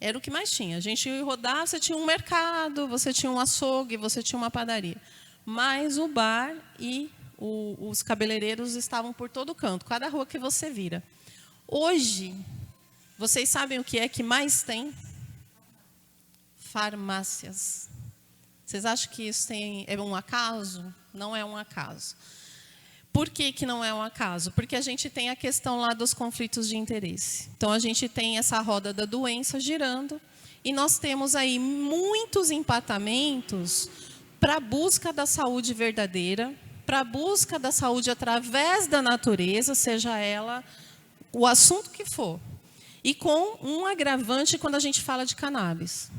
Era o que mais tinha. A gente rodava, você tinha um mercado, você tinha um açougue, você tinha uma padaria. Mas o bar e os cabeleireiros estavam por todo canto, cada rua que você vira. Hoje, vocês sabem o que é que mais tem? Farmácias. Vocês acham que isso é um acaso? Não é um acaso. Por que não é um acaso? Porque a gente tem a questão lá dos conflitos de interesse. Então, a gente tem essa roda da doença girando e nós temos aí muitos empatamentos para a busca da saúde verdadeira, para a busca da saúde através da natureza, seja ela o assunto que for. E com um agravante quando a gente fala de cannabis.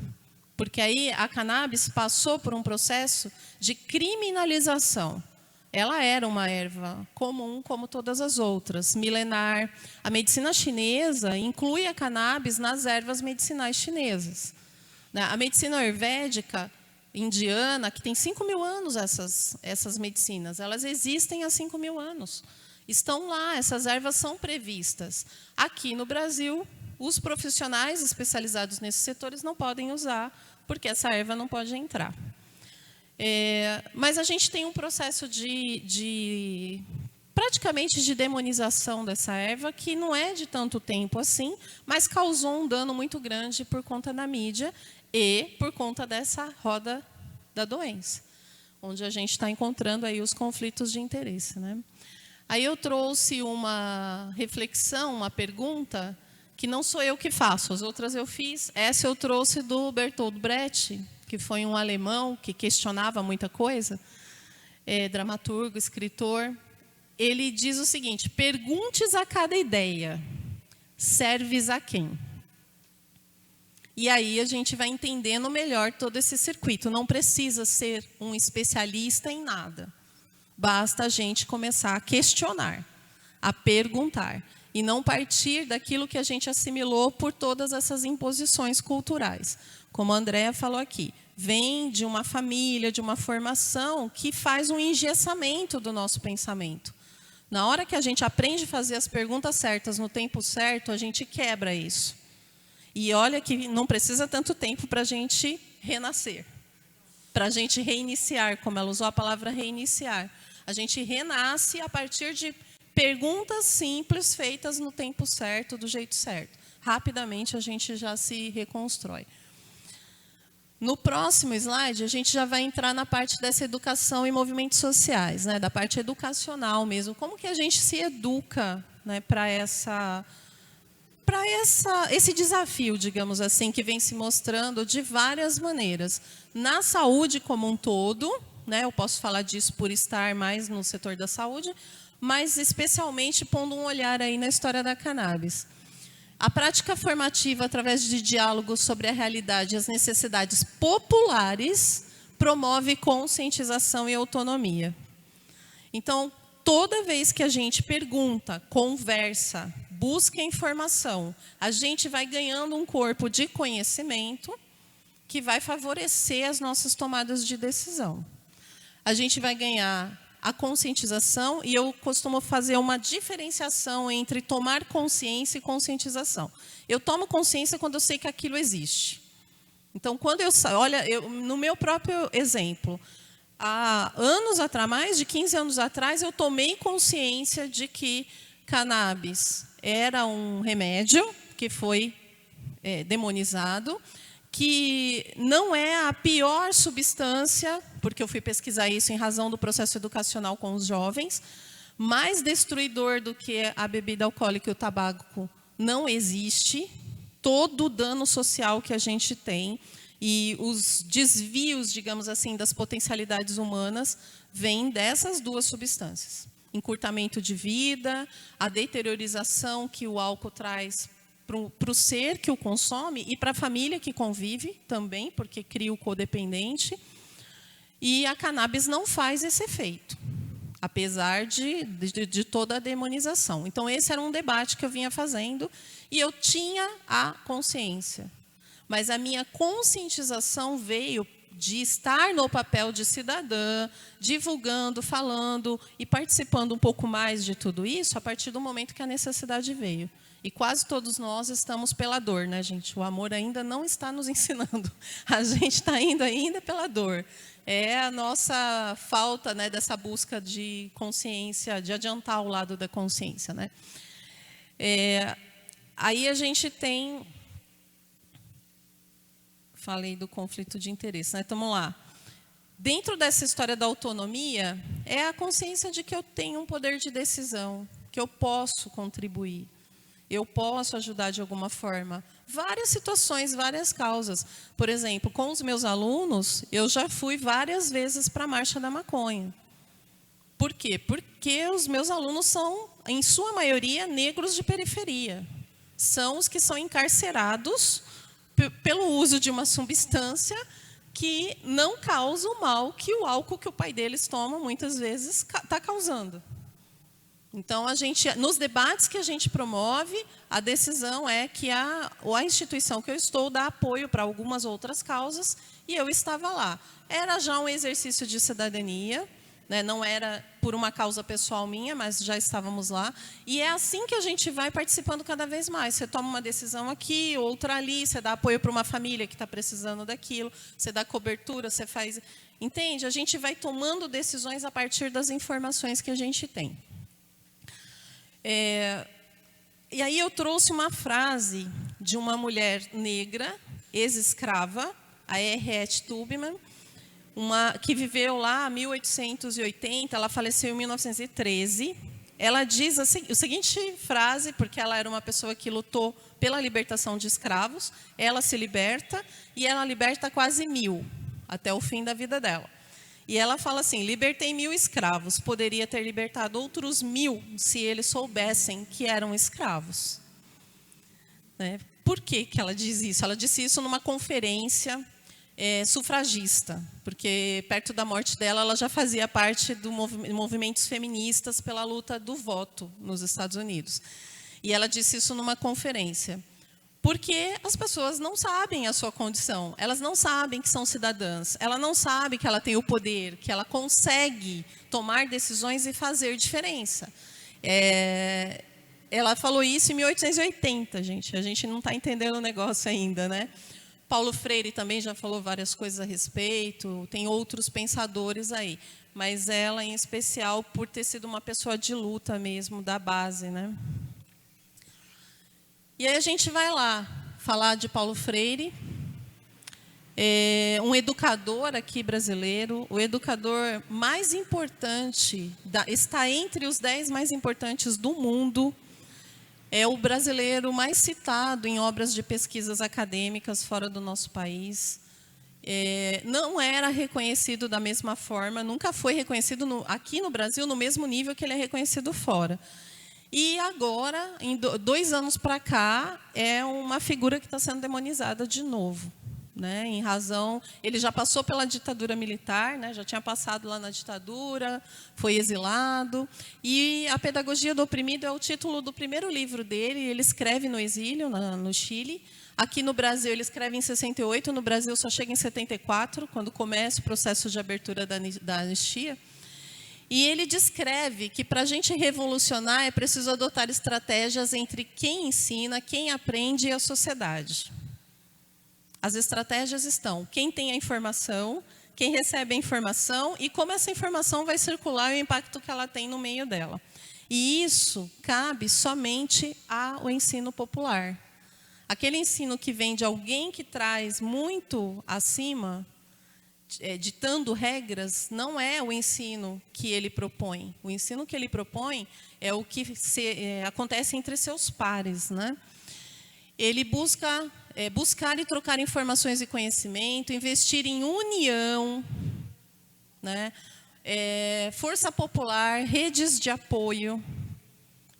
Porque aí a cannabis passou por um processo de criminalização. Ela era uma erva comum, como todas as outras, milenar. A medicina chinesa inclui a cannabis nas ervas medicinais chinesas. A medicina ayurvédica indiana, que tem 5.000 anos essas medicinas, elas existem há 5.000 anos. Estão lá, essas ervas são previstas. Aqui no Brasil, os profissionais especializados nesses setores não podem usar, porque essa erva não pode entrar. Mas a gente tem um processo praticamente de demonização dessa erva, que não é de tanto tempo assim, mas causou um dano muito grande por conta da mídia e por conta dessa roda da doença, onde a gente está encontrando aí os conflitos de interesse, né? Aí eu trouxe uma reflexão, uma pergunta, que não sou eu que faço, as outras eu fiz. Essa eu trouxe do Bertolt Brecht, que foi um alemão que questionava muita coisa, dramaturgo, escritor. Ele diz o seguinte: perguntes a cada ideia, serves a quem? E aí a gente vai entendendo melhor todo esse circuito. Não precisa ser um especialista em nada. Basta a gente começar a questionar, a perguntar, e não partir daquilo que a gente assimilou por todas essas imposições culturais. Como a Andréa falou aqui, vem de uma família, de uma formação que faz um engessamento do nosso pensamento. Na hora que a gente aprende a fazer as perguntas certas no tempo certo, a gente quebra isso. E olha que não precisa tanto tempo para a gente renascer, para a gente reiniciar, como ela usou a palavra reiniciar. A gente renasce a partir de perguntas simples feitas no tempo certo, do jeito certo. Rapidamente a gente já se reconstrói. No próximo slide, a gente já vai entrar na parte dessa educação e movimentos sociais, né, da parte educacional mesmo. Como que a gente se educa, né, para esse desafio, digamos assim, que vem se mostrando de várias maneiras. Na saúde como um todo, né, eu posso falar disso por estar mais no setor da saúde, mas especialmente pondo um olhar aí na história da cannabis. A prática formativa, através de diálogos sobre a realidade e as necessidades populares, promove conscientização e autonomia. Então, toda vez que a gente pergunta, conversa, busca informação, a gente vai ganhando um corpo de conhecimento que vai favorecer as nossas tomadas de decisão. A gente vai ganhar a conscientização, e eu costumo fazer uma diferenciação entre tomar consciência e conscientização. Eu tomo consciência quando eu sei que aquilo existe. Então, quando no meu próprio exemplo, há anos atrás, mais de 15 anos atrás, eu tomei consciência de que cannabis era um remédio que foi demonizado, que não é a pior substância, porque eu fui pesquisar isso em razão do processo educacional com os jovens, mais destruidor do que a bebida alcoólica e o tabaco não existe. Todo o dano social que a gente tem e os desvios, digamos assim, das potencialidades humanas vêm dessas duas substâncias. Encurtamento de vida, a deteriorização que o álcool traz para o ser que o consome e para a família que convive também, porque cria o codependente. E a cannabis não faz esse efeito, apesar de toda a demonização. Então, esse era um debate que eu vinha fazendo e eu tinha a consciência. Mas a minha conscientização veio de estar no papel de cidadã, divulgando, falando e participando um pouco mais de tudo isso a partir do momento que a necessidade veio. E quase todos nós estamos pela dor, né, gente? O amor ainda não está nos ensinando. A gente está indo ainda pela dor. É a nossa falta, né, dessa busca de consciência, de adiantar o lado da consciência, né? Aí a gente tem... Falei do conflito de interesse, né? Então, vamos lá. Dentro dessa história da autonomia, é a consciência de que eu tenho um poder de decisão, que eu posso contribuir. Eu posso ajudar de alguma forma. Várias situações, várias causas. Por exemplo, com os meus alunos, eu já fui várias vezes para a Marcha da Maconha. Por quê? Porque os meus alunos são, em sua maioria, negros de periferia. São os que são encarcerados pelo uso de uma substância que não causa o mal que o álcool que o pai deles toma, muitas vezes, está causando. Então, nos debates que a gente promove, a decisão é que a instituição que eu estou dá apoio para algumas outras causas, e eu estava lá. Era já um exercício de cidadania, né? Não era por uma causa pessoal minha, mas já estávamos lá. E é assim que a gente vai participando cada vez mais. Você toma uma decisão aqui, outra ali, você dá apoio para uma família que está precisando daquilo, você dá cobertura, você faz... Entende? A gente vai tomando decisões a partir das informações que a gente tem. E aí eu trouxe uma frase de uma mulher negra, ex-escrava, a Harriet Tubman, que viveu lá em 1880, ela faleceu em 1913. Ela diz a seguinte frase, porque ela era uma pessoa que lutou pela libertação de escravos, ela se liberta e ela liberta quase 1000, até o fim da vida dela. E ela fala assim: libertei 1000 escravos, poderia ter libertado outros 1000 se eles soubessem que eram escravos. Né? Por que ela diz isso? Ela disse isso numa conferência sufragista, porque perto da morte dela, ela já fazia parte do movimentos feministas pela luta do voto nos Estados Unidos. E ela disse isso numa conferência. Porque as pessoas não sabem a sua condição, elas não sabem que são cidadãs, ela não sabe que ela tem o poder, que ela consegue tomar decisões e fazer diferença. Ela falou isso em 1880, gente. A gente não está entendendo o negócio ainda, né? Paulo Freire também já falou várias coisas a respeito, tem outros pensadores aí. Mas ela, em especial, por ter sido uma pessoa de luta mesmo, da base, né? E aí a gente vai lá falar de Paulo Freire, um educador aqui brasileiro, o educador mais importante, está entre os 10 mais importantes do mundo, é o brasileiro mais citado em obras de pesquisas acadêmicas fora do nosso país. Não era reconhecido da mesma forma, nunca foi reconhecido aqui no Brasil no mesmo nível que ele é reconhecido fora. E agora, em 2 anos para cá, é uma figura que está sendo demonizada de novo. Né? Em razão, ele já passou pela ditadura militar, né? Já tinha passado lá na ditadura, foi exilado. E A Pedagogia do Oprimido é o título do primeiro livro dele. Ele escreve no exílio, no Chile. Aqui no Brasil, ele escreve em 68, no Brasil só chega em 74, quando começa o processo de abertura da anistia. E ele descreve que para a gente revolucionar é preciso adotar estratégias entre quem ensina, quem aprende e a sociedade. As estratégias estão quem tem a informação, quem recebe a informação e como essa informação vai circular e o impacto que ela tem no meio dela. E isso cabe somente ao ensino popular. Aquele ensino que vem de alguém que traz muito acima, ditando regras, não é o ensino que ele propõe. O ensino que ele propõe é o que acontece entre seus pares, né? Ele busca buscar e trocar informações e conhecimento, investir em união, né? Força popular, redes de apoio.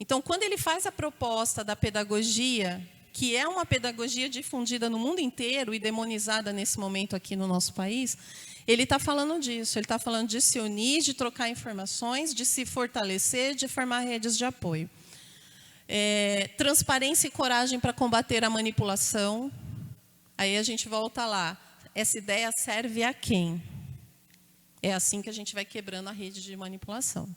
Então, quando ele faz a proposta da pedagogia, que é uma pedagogia difundida no mundo inteiro e demonizada nesse momento aqui no nosso país, ele está falando disso. Ele está falando de se unir, de trocar informações, de se fortalecer, de formar redes de apoio. Transparência e coragem para combater a manipulação. Aí a gente volta lá. Essa ideia serve a quem? É assim que a gente vai quebrando a rede de manipulação.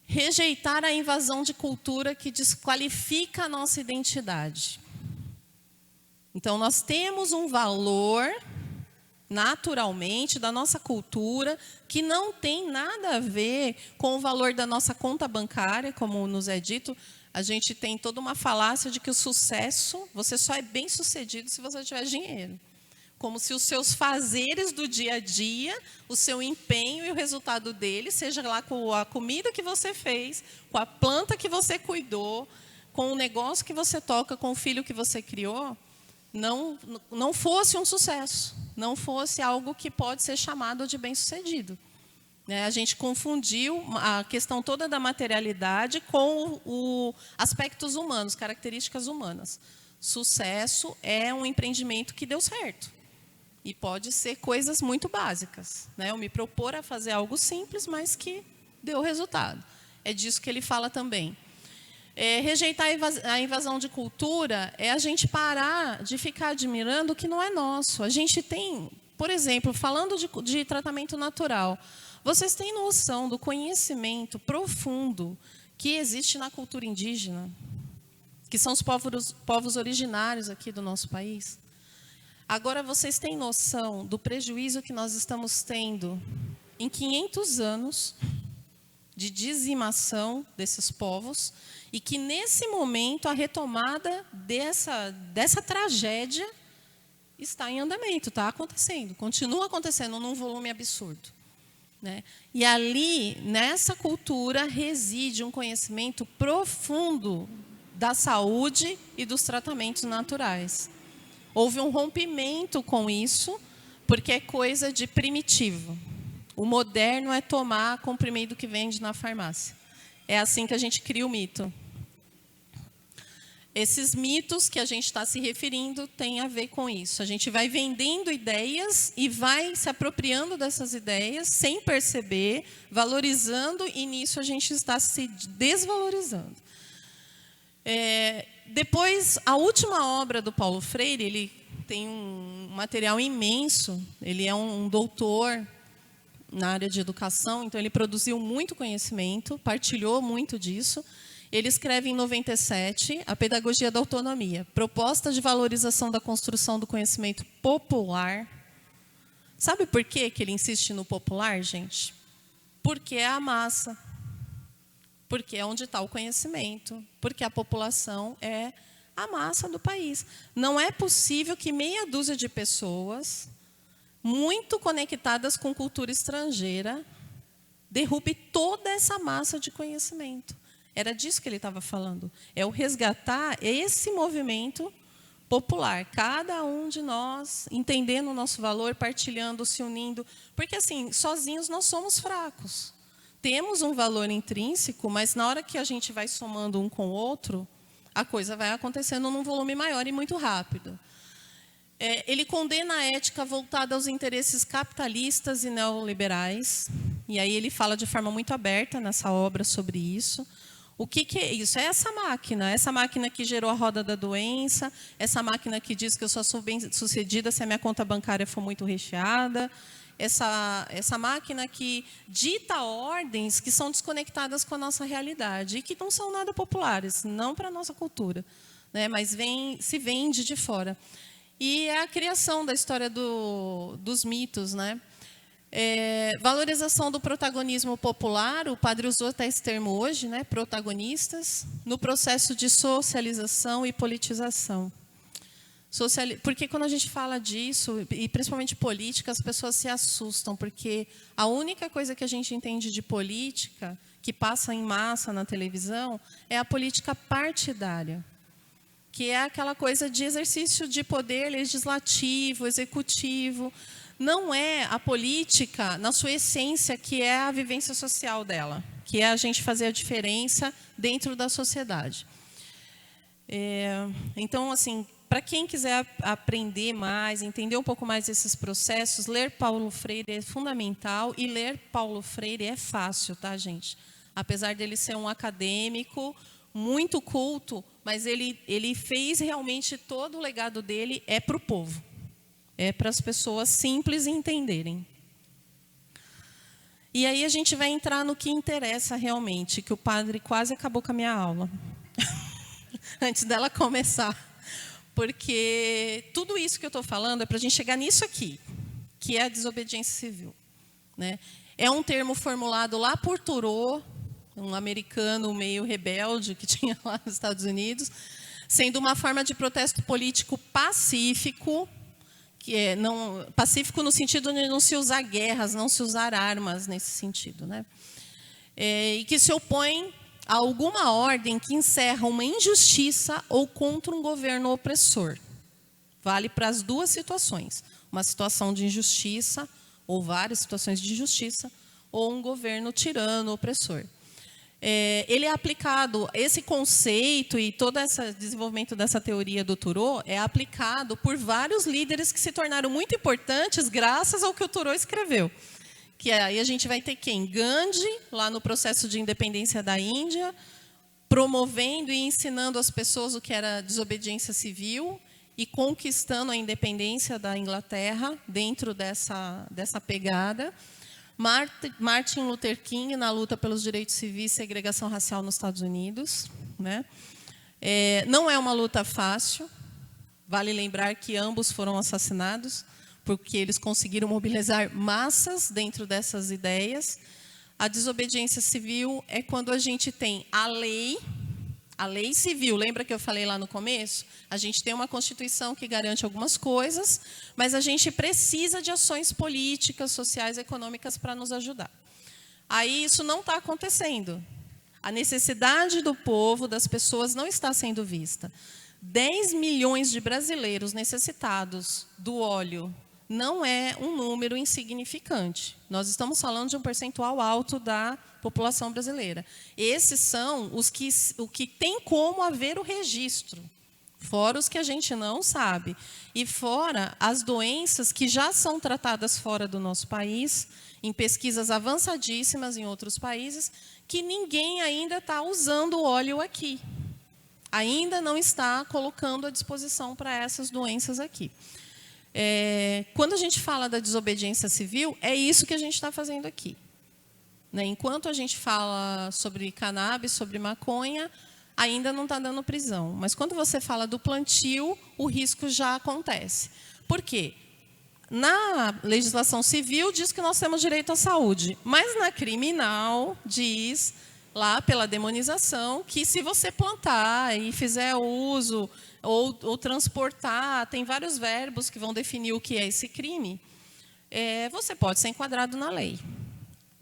Rejeitar a invasão de cultura que desqualifica a nossa identidade. Então, nós temos um valor, naturalmente, da nossa cultura, que não tem nada a ver com o valor da nossa conta bancária, como nos é dito. A gente tem toda uma falácia de que o sucesso, você só é bem-sucedido se você tiver dinheiro. Como se os seus fazeres do dia a dia, o seu empenho e o resultado dele, seja lá com a comida que você fez, com a planta que você cuidou, com o negócio que você toca, com o filho que você criou, não fosse um sucesso, não fosse algo que pode ser chamado de bem-sucedido. A gente confundiu a questão toda da materialidade com aspectos humanos, características humanas. Sucesso é um empreendimento que deu certo. E pode ser coisas muito básicas, né? Eu me propor a fazer algo simples, mas que deu resultado. É disso que ele fala também. Rejeitar a invasão de cultura é a gente parar de ficar admirando o que não é nosso. A gente tem, por exemplo, falando de tratamento natural, vocês têm noção do conhecimento profundo que existe na cultura indígena, que são os povos originários aqui do nosso país? Agora, vocês têm noção do prejuízo que nós estamos tendo em 500 anos de dizimação desses povos e que, nesse momento, a retomada dessa tragédia está em andamento, está acontecendo, continua acontecendo num volume absurdo, né? E ali, nessa cultura, reside um conhecimento profundo da saúde e dos tratamentos naturais. Houve um rompimento com isso, porque é coisa de primitivo. O moderno é tomar comprimido que vende na farmácia. É assim que a gente cria o mito. Esses mitos que a gente está se referindo têm a ver com isso. A gente vai vendendo ideias e vai se apropriando dessas ideias sem perceber, valorizando, e nisso a gente está se desvalorizando. Depois, a última obra do Paulo Freire, ele tem um material imenso, ele é um doutor na área de educação, então ele produziu muito conhecimento, partilhou muito disso. Ele escreve em 97, A Pedagogia da Autonomia, proposta de valorização da construção do conhecimento popular. Sabe por que ele insiste no popular, gente? Porque é a massa. Porque é onde está o conhecimento, porque a população é a massa do país. Não é possível que meia dúzia de pessoas, muito conectadas com cultura estrangeira, derrube toda essa massa de conhecimento. Era disso que ele estava falando. É o resgatar esse movimento popular. Cada um de nós entendendo o nosso valor, partilhando, se unindo. Porque, assim, sozinhos nós somos fracos. Temos um valor intrínseco, mas na hora que a gente vai somando um com o outro, a coisa vai acontecendo num volume maior e muito rápido. Ele condena a ética voltada aos interesses capitalistas e neoliberais. E aí ele fala de forma muito aberta nessa obra sobre isso. O que é isso? É essa máquina que gerou a roda da doença, essa máquina que diz que eu só sou bem-sucedida se a minha conta bancária for muito recheada. essa máquina que dita ordens que são desconectadas com a nossa realidade e que não são nada populares, não para a nossa cultura, né? Mas se vende de fora. E é a criação da história dos mitos, né? Valorização do protagonismo popular, o padre usou até esse termo hoje, né? Protagonistas, no processo de socialização e politização. Porque quando a gente fala disso, e principalmente política, as pessoas se assustam, porque a única coisa que a gente entende de política, que passa em massa na televisão, é a política partidária, que é aquela coisa de exercício de poder legislativo, executivo. Não é a política, na sua essência, que é a vivência social dela, que é a gente fazer a diferença dentro da sociedade. Então, assim, para quem quiser aprender mais, entender um pouco mais desses processos, ler Paulo Freire é fundamental, e ler Paulo Freire é fácil, tá, gente? Apesar dele ser um acadêmico muito culto, mas ele fez realmente todo o legado dele é para o povo. É para as pessoas simples entenderem. E aí a gente vai entrar no que interessa realmente, que o padre quase acabou com a minha aula. Antes dela começar. Porque tudo isso que eu estou falando é para a gente chegar nisso aqui, que é a desobediência civil, né? É um termo formulado lá por Thoreau, um americano meio rebelde que tinha lá nos Estados Unidos, sendo uma forma de protesto político pacífico, pacífico no sentido de não se usar guerras, não se usar armas nesse sentido, né? E que se opõe a alguma ordem que encerra uma injustiça ou contra um governo opressor. Vale para as duas situações. Uma situação de injustiça, ou várias situações de injustiça, ou um governo tirano, opressor. Ele é aplicado, esse conceito e todo esse desenvolvimento dessa teoria do Thoreau é aplicado por vários líderes que se tornaram muito importantes graças ao que o Thoreau escreveu. Que aí a gente vai ter quem? Gandhi, lá no processo de independência da Índia, promovendo e ensinando às pessoas o que era desobediência civil e conquistando a independência da Inglaterra dentro dessa pegada. Martin Luther King, na luta pelos direitos civis e segregação racial nos Estados Unidos, né? Não é uma luta fácil, vale lembrar que ambos foram assassinados, porque eles conseguiram mobilizar massas dentro dessas ideias. A desobediência civil é quando a gente tem a lei civil. Lembra que eu falei lá no começo? A gente tem uma Constituição que garante algumas coisas, mas a gente precisa de ações políticas, sociais, econômicas para nos ajudar. Aí isso não está acontecendo. A necessidade do povo, das pessoas, não está sendo vista. 10 milhões de brasileiros necessitados do óleo não é um número insignificante. Nós estamos falando de um percentual alto da população brasileira. Esses são o que tem como haver o registro, fora os que a gente não sabe. E fora as doenças que já são tratadas fora do nosso país, em pesquisas avançadíssimas em outros países, que ninguém ainda está usando o óleo aqui. Ainda não está colocando à disposição para essas doenças aqui. Quando a gente fala da desobediência civil, é isso que a gente está fazendo aqui. Enquanto a gente fala sobre cannabis, sobre maconha, ainda não está dando prisão. Mas quando você fala do plantio, o risco já acontece. Por quê? Na legislação civil diz que nós temos direito à saúde, mas na criminal diz, lá pela demonização, que se você plantar e fizer uso ou transportar, tem vários verbos que vão definir o que é esse crime, você pode ser enquadrado na lei.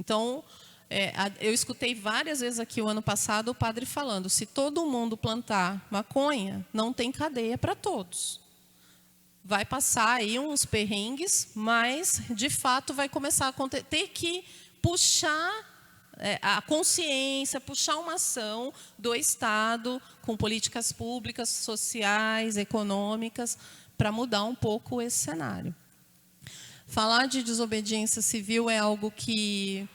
Então, eu escutei várias vezes aqui o ano passado o padre falando, se todo mundo plantar maconha, não tem cadeia para todos. Vai passar aí uns perrengues, mas, de fato, vai começar a ter que puxar a consciência, puxar uma ação do Estado com políticas públicas, sociais, econômicas, para mudar um pouco esse cenário. Falar de desobediência civil é algo que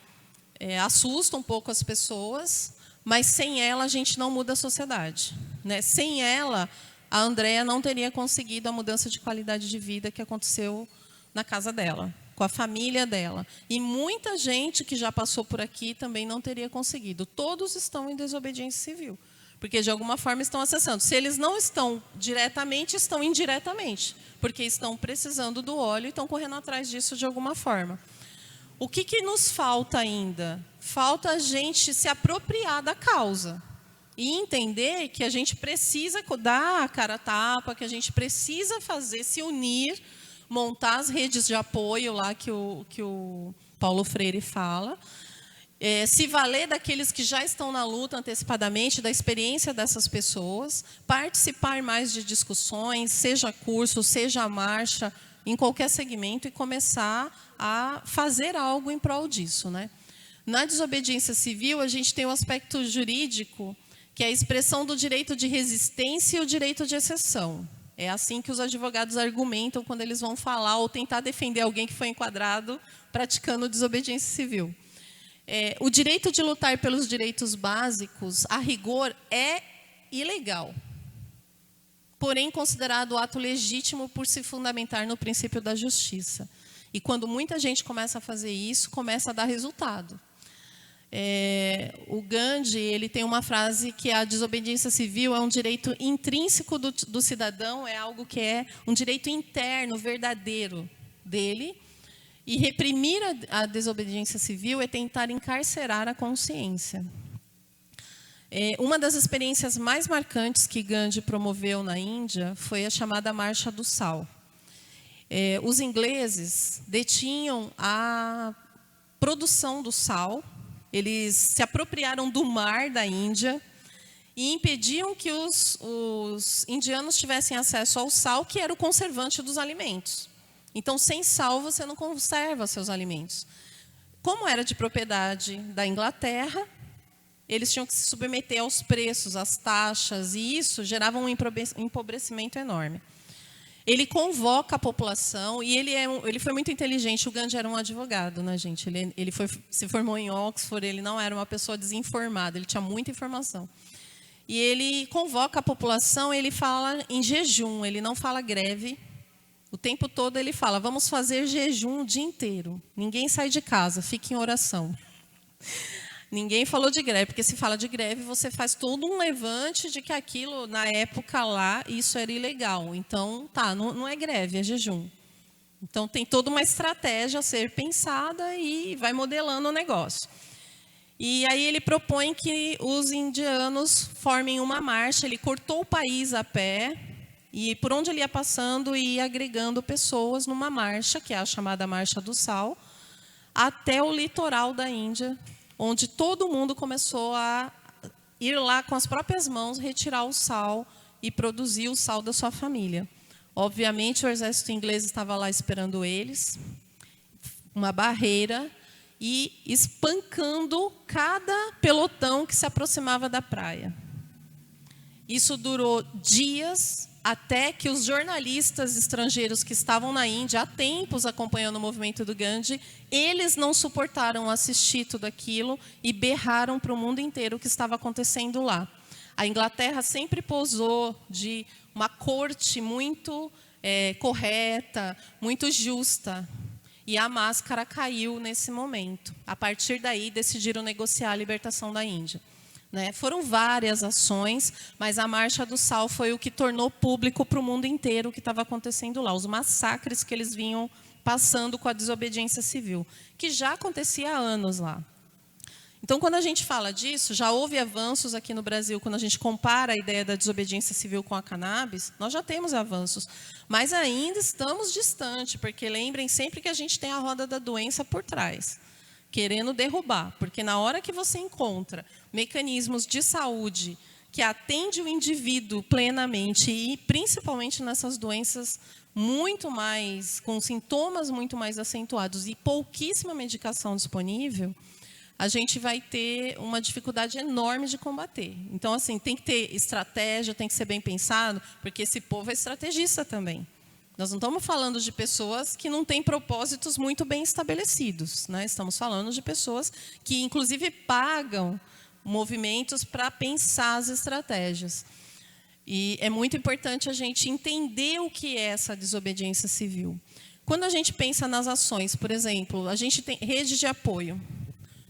assusta um pouco as pessoas, mas sem ela a gente não muda a sociedade, né? Sem ela, a Andréa não teria conseguido a mudança de qualidade de vida que aconteceu na casa dela. com a família dela. E muita gente que já passou por aqui também não teria conseguido. Todos estão em desobediência civil, porque de alguma forma estão acessando. Se eles não estão diretamente, estão indiretamente, porque estão precisando do óleo e estão correndo atrás disso de alguma forma. O que nos falta ainda? Falta a gente se apropriar da causa e entender que a gente precisa dar a cara a tapa, que a gente precisa fazer, se unir, montar as redes de apoio lá que o Paulo Freire fala, se valer daqueles que já estão na luta antecipadamente, da experiência dessas pessoas, participar mais de discussões, seja curso, seja marcha, em qualquer segmento, e começar a fazer algo em prol disso, né? Na desobediência civil, a gente tem o aspecto jurídico, que é a expressão do direito de resistência e o direito de exceção. É assim que os advogados argumentam quando eles vão falar ou tentar defender alguém que foi enquadrado praticando desobediência civil. O direito de lutar pelos direitos básicos, a rigor, é ilegal, porém considerado ato legítimo por se fundamentar no princípio da justiça. E quando muita gente começa a fazer isso, começa a dar resultado. O Gandhi, ele tem uma frase que a desobediência civil é um direito intrínseco do cidadão, é algo que é um direito interno, verdadeiro dele. E reprimir a desobediência civil é tentar encarcerar a consciência. Uma das experiências mais marcantes que Gandhi promoveu na Índia foi a chamada Marcha do Sal. Os ingleses detinham a produção do sal, eles se apropriaram do mar da Índia e impediam que os indianos tivessem acesso ao sal, que era o conservante dos alimentos. Então, sem sal, você não conserva seus alimentos. Como era de propriedade da Inglaterra, eles tinham que se submeter aos preços, às taxas, e isso gerava um empobrecimento enorme. Ele convoca a população, e ele foi muito inteligente. O Gandhi era um advogado, né, gente? Ele se formou em Oxford, ele não era uma pessoa desinformada, ele tinha muita informação. E ele convoca a população, ele fala em jejum, ele não fala greve. O tempo todo ele fala, vamos fazer jejum o dia inteiro. Ninguém sai de casa, fique em oração. Ninguém falou de greve, porque se fala de greve, você faz todo um levante de que aquilo, na época lá, isso era ilegal. Então, não é greve, é jejum. Então, tem toda uma estratégia a ser pensada e vai modelando o negócio. E aí ele propõe que os indianos formem uma marcha, ele cortou o país a pé, e por onde ele ia passando, ia agregando pessoas numa marcha, que é a chamada Marcha do Sal, até o litoral da Índia, onde todo mundo começou a ir lá com as próprias mãos, retirar o sal e produzir o sal da sua família. Obviamente, o exército inglês estava lá esperando eles, uma barreira, e espancando cada pelotão que se aproximava da praia. Isso durou dias, até que os jornalistas estrangeiros que estavam na Índia há tempos acompanhando o movimento do Gandhi, eles não suportaram assistir tudo aquilo e berraram para o mundo inteiro o que estava acontecendo lá. A Inglaterra sempre posou de uma corte muito correta, muito justa, e a máscara caiu nesse momento. A partir daí, decidiram negociar a libertação da Índia. Foram várias ações, mas a Marcha do Sal foi o que tornou público para o mundo inteiro o que estava acontecendo lá, os massacres que eles vinham passando com a desobediência civil, que já acontecia há anos lá. Então, quando a gente fala disso, já houve avanços aqui no Brasil, quando a gente compara a ideia da desobediência civil com a cannabis, nós já temos avanços, mas ainda estamos distantes, porque lembrem sempre que a gente tem a roda da doença por trás, querendo derrubar, porque na hora que você encontra mecanismos de saúde que atendem o indivíduo plenamente e principalmente nessas doenças muito mais, com sintomas muito mais acentuados e pouquíssima medicação disponível, a gente vai ter uma dificuldade enorme de combater. Então, assim, tem que ter estratégia, tem que ser bem pensado, porque esse povo é estrategista também. Nós não estamos falando de pessoas que não têm propósitos muito bem estabelecidos, Estamos falando de pessoas que, inclusive, pagam movimentos para pensar as estratégias. E é muito importante a gente entender o que é essa desobediência civil. Quando a gente pensa nas ações, por exemplo, a gente tem rede de apoio.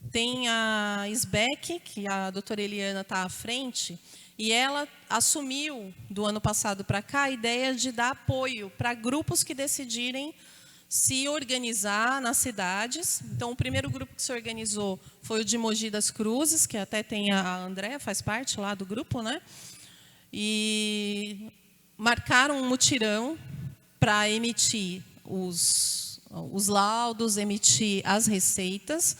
Tem a SBEC, que a doutora Eliana está à frente, e ela assumiu, do ano passado para cá, a ideia de dar apoio para grupos que decidirem se organizar nas cidades. Então, o primeiro grupo que se organizou foi o de Mogi das Cruzes, que até tem a Andréa, faz parte lá do grupo, né? E marcaram um mutirão para emitir os laudos, emitir as receitas,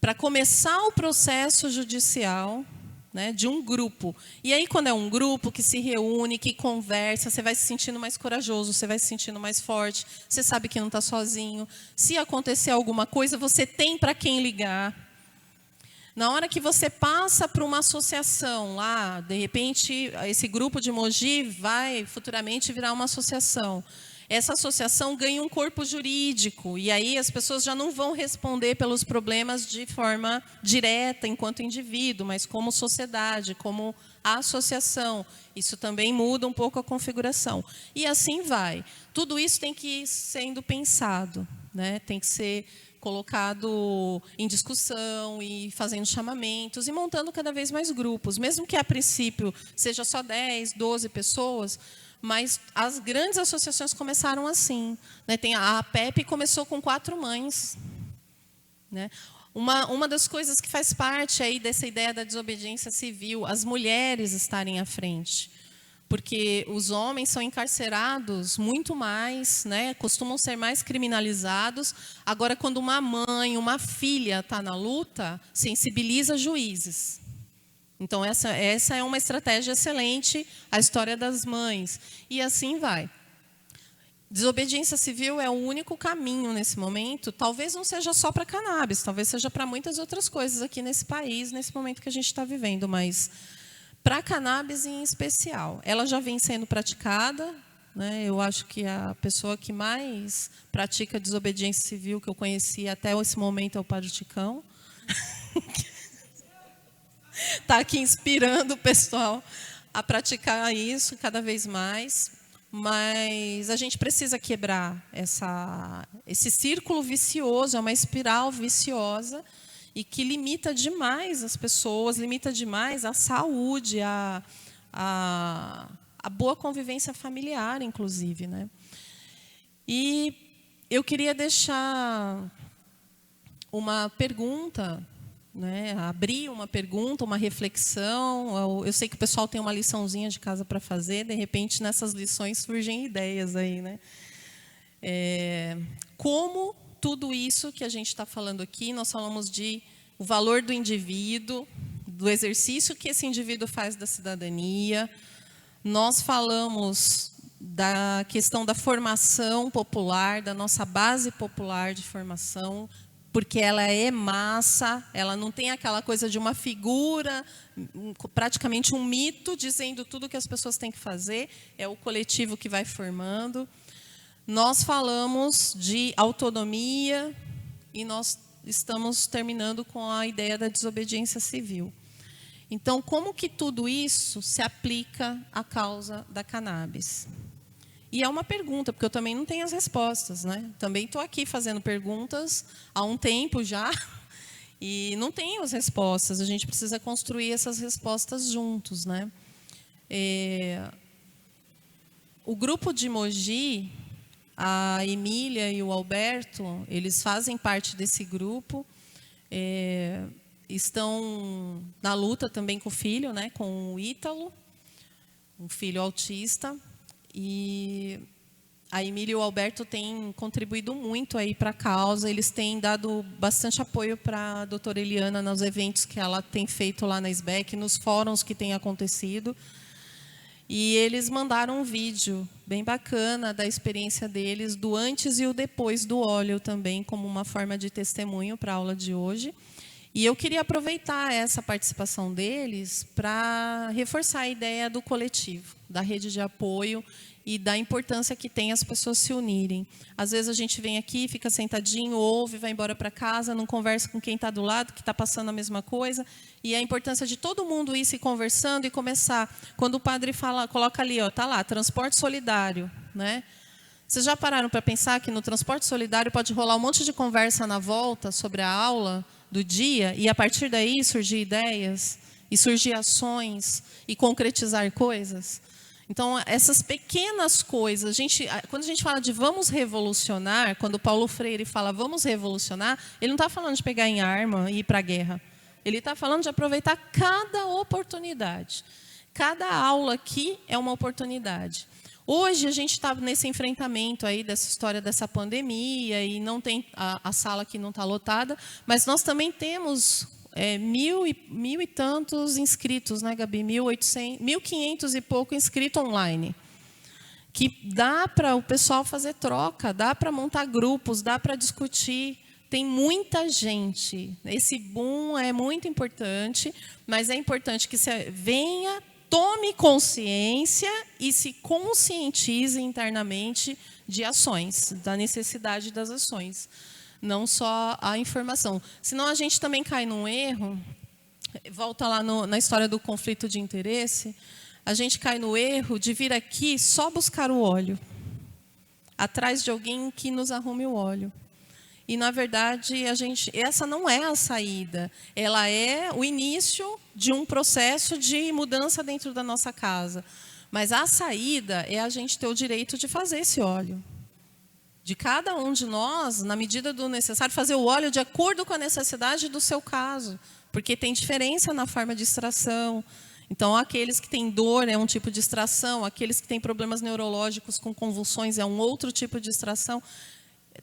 para começar o processo judicial, né, de um grupo. E aí, quando é um grupo que se reúne, que conversa, você vai se sentindo mais corajoso, você vai se sentindo mais forte, você sabe que não está sozinho. Se acontecer alguma coisa, você tem para quem ligar. Na hora que você passa para uma associação lá, de repente, esse grupo de Mogi vai futuramente virar uma associação. Essa associação ganha um corpo jurídico, e aí as pessoas já não vão responder pelos problemas de forma direta, enquanto indivíduo, mas como sociedade, como associação. Isso também muda um pouco a configuração. E assim vai. Tudo isso tem que ir sendo pensado, né? Tem que ser colocado em discussão e fazendo chamamentos e montando cada vez mais grupos. Mesmo que a princípio seja só 10, 12 pessoas, mas as grandes associações começaram assim, né? Tem a APEP começou com 4 mães, né? Uma das coisas que faz parte aí dessa ideia da desobediência civil, as mulheres estarem à frente, porque os homens são encarcerados muito mais, né? Costumam ser mais criminalizados. Agora, quando uma mãe, uma filha está na luta, sensibiliza juízes. Então, essa é uma estratégia excelente, a história das mães. E assim vai. Desobediência civil é o único caminho nesse momento. Talvez não seja só para cannabis, talvez seja para muitas outras coisas aqui nesse país, nesse momento que a gente está vivendo. Mas para cannabis em especial. Ela já vem sendo praticada, né? Eu acho que a pessoa que mais pratica desobediência civil que eu conheci até esse momento é o Padre Ticão. Está aqui inspirando o pessoal a praticar isso cada vez mais, mas a gente precisa quebrar esse círculo vicioso, é uma espiral viciosa e que limita demais as pessoas, limita demais a saúde, a boa convivência familiar, inclusive, né? E eu queria deixar uma pergunta, né, abrir uma pergunta, uma reflexão. Eu sei que o pessoal tem uma liçãozinha de casa para fazer, de repente nessas lições surgem ideias aí, né? Como tudo isso que a gente está falando aqui, nós falamos de o valor do indivíduo, do exercício que esse indivíduo faz da cidadania, nós falamos da questão da formação popular, da nossa base popular de formação, porque ela é massa, ela não tem aquela coisa de uma figura, praticamente um mito, dizendo tudo o que as pessoas têm que fazer, é o coletivo que vai formando. Nós falamos de autonomia e nós estamos terminando com a ideia da desobediência civil. Então, como que tudo isso se aplica à causa da cannabis? E é uma pergunta, porque eu também não tenho as respostas, né? Também estou aqui fazendo perguntas há um tempo já e não tenho as respostas. A gente precisa construir essas respostas juntos, né? O grupo de Mogi, a Emília e o Alberto, eles fazem parte desse grupo, estão na luta também com o filho, né? Com o Ítalo, um filho autista. E a Emília e o Alberto têm contribuído muito aí para a causa, eles têm dado bastante apoio para a doutora Eliana nos eventos que ela tem feito lá na SBEC, nos fóruns que têm acontecido. E eles mandaram um vídeo bem bacana da experiência deles, do antes e o depois do óleo também, como uma forma de testemunho para a aula de hoje. E eu queria aproveitar essa participação deles para reforçar a ideia do coletivo, da rede de apoio e da importância que tem as pessoas se unirem. Às vezes a gente vem aqui, fica sentadinho, ouve, vai embora para casa, não conversa com quem está do lado, que está passando a mesma coisa. E a importância de todo mundo ir se conversando e começar. Quando o padre fala, coloca ali, está lá, transporte solidário, né? Vocês já pararam para pensar que no transporte solidário pode rolar um monte de conversa na volta sobre a aula do dia e, a partir daí, surgir ideias e surgir ações e concretizar coisas? Então, essas pequenas coisas, quando a gente fala de vamos revolucionar, quando o Paulo Freire fala vamos revolucionar, ele não está falando de pegar em arma e ir para a guerra. Ele está falando de aproveitar cada oportunidade. Cada aula aqui é uma oportunidade. Hoje a gente está nesse enfrentamento aí dessa história dessa pandemia e não tem a sala aqui não está lotada, mas nós também temos mil e tantos inscritos, né, Gabi? 1.500 e pouco inscritos online. Que dá para o pessoal fazer troca, dá para montar grupos, dá para discutir. Tem muita gente. Esse boom é muito importante, mas é importante que você venha, tome consciência e se conscientize internamente de ações, da necessidade das ações, não só a informação. Senão a gente também cai num erro, volta lá na história do conflito de interesse, a gente cai no erro de vir aqui só buscar o óleo, atrás de alguém que nos arrume o óleo. E, na verdade, essa não é a saída. Ela é o início de um processo de mudança dentro da nossa casa. Mas a saída é a gente ter o direito de fazer esse óleo. De cada um de nós, na medida do necessário, fazer o óleo de acordo com a necessidade do seu caso. Porque tem diferença na forma de extração. Então, aqueles que têm dor é um tipo de extração, aqueles que têm problemas neurológicos com convulsões é um outro tipo de extração.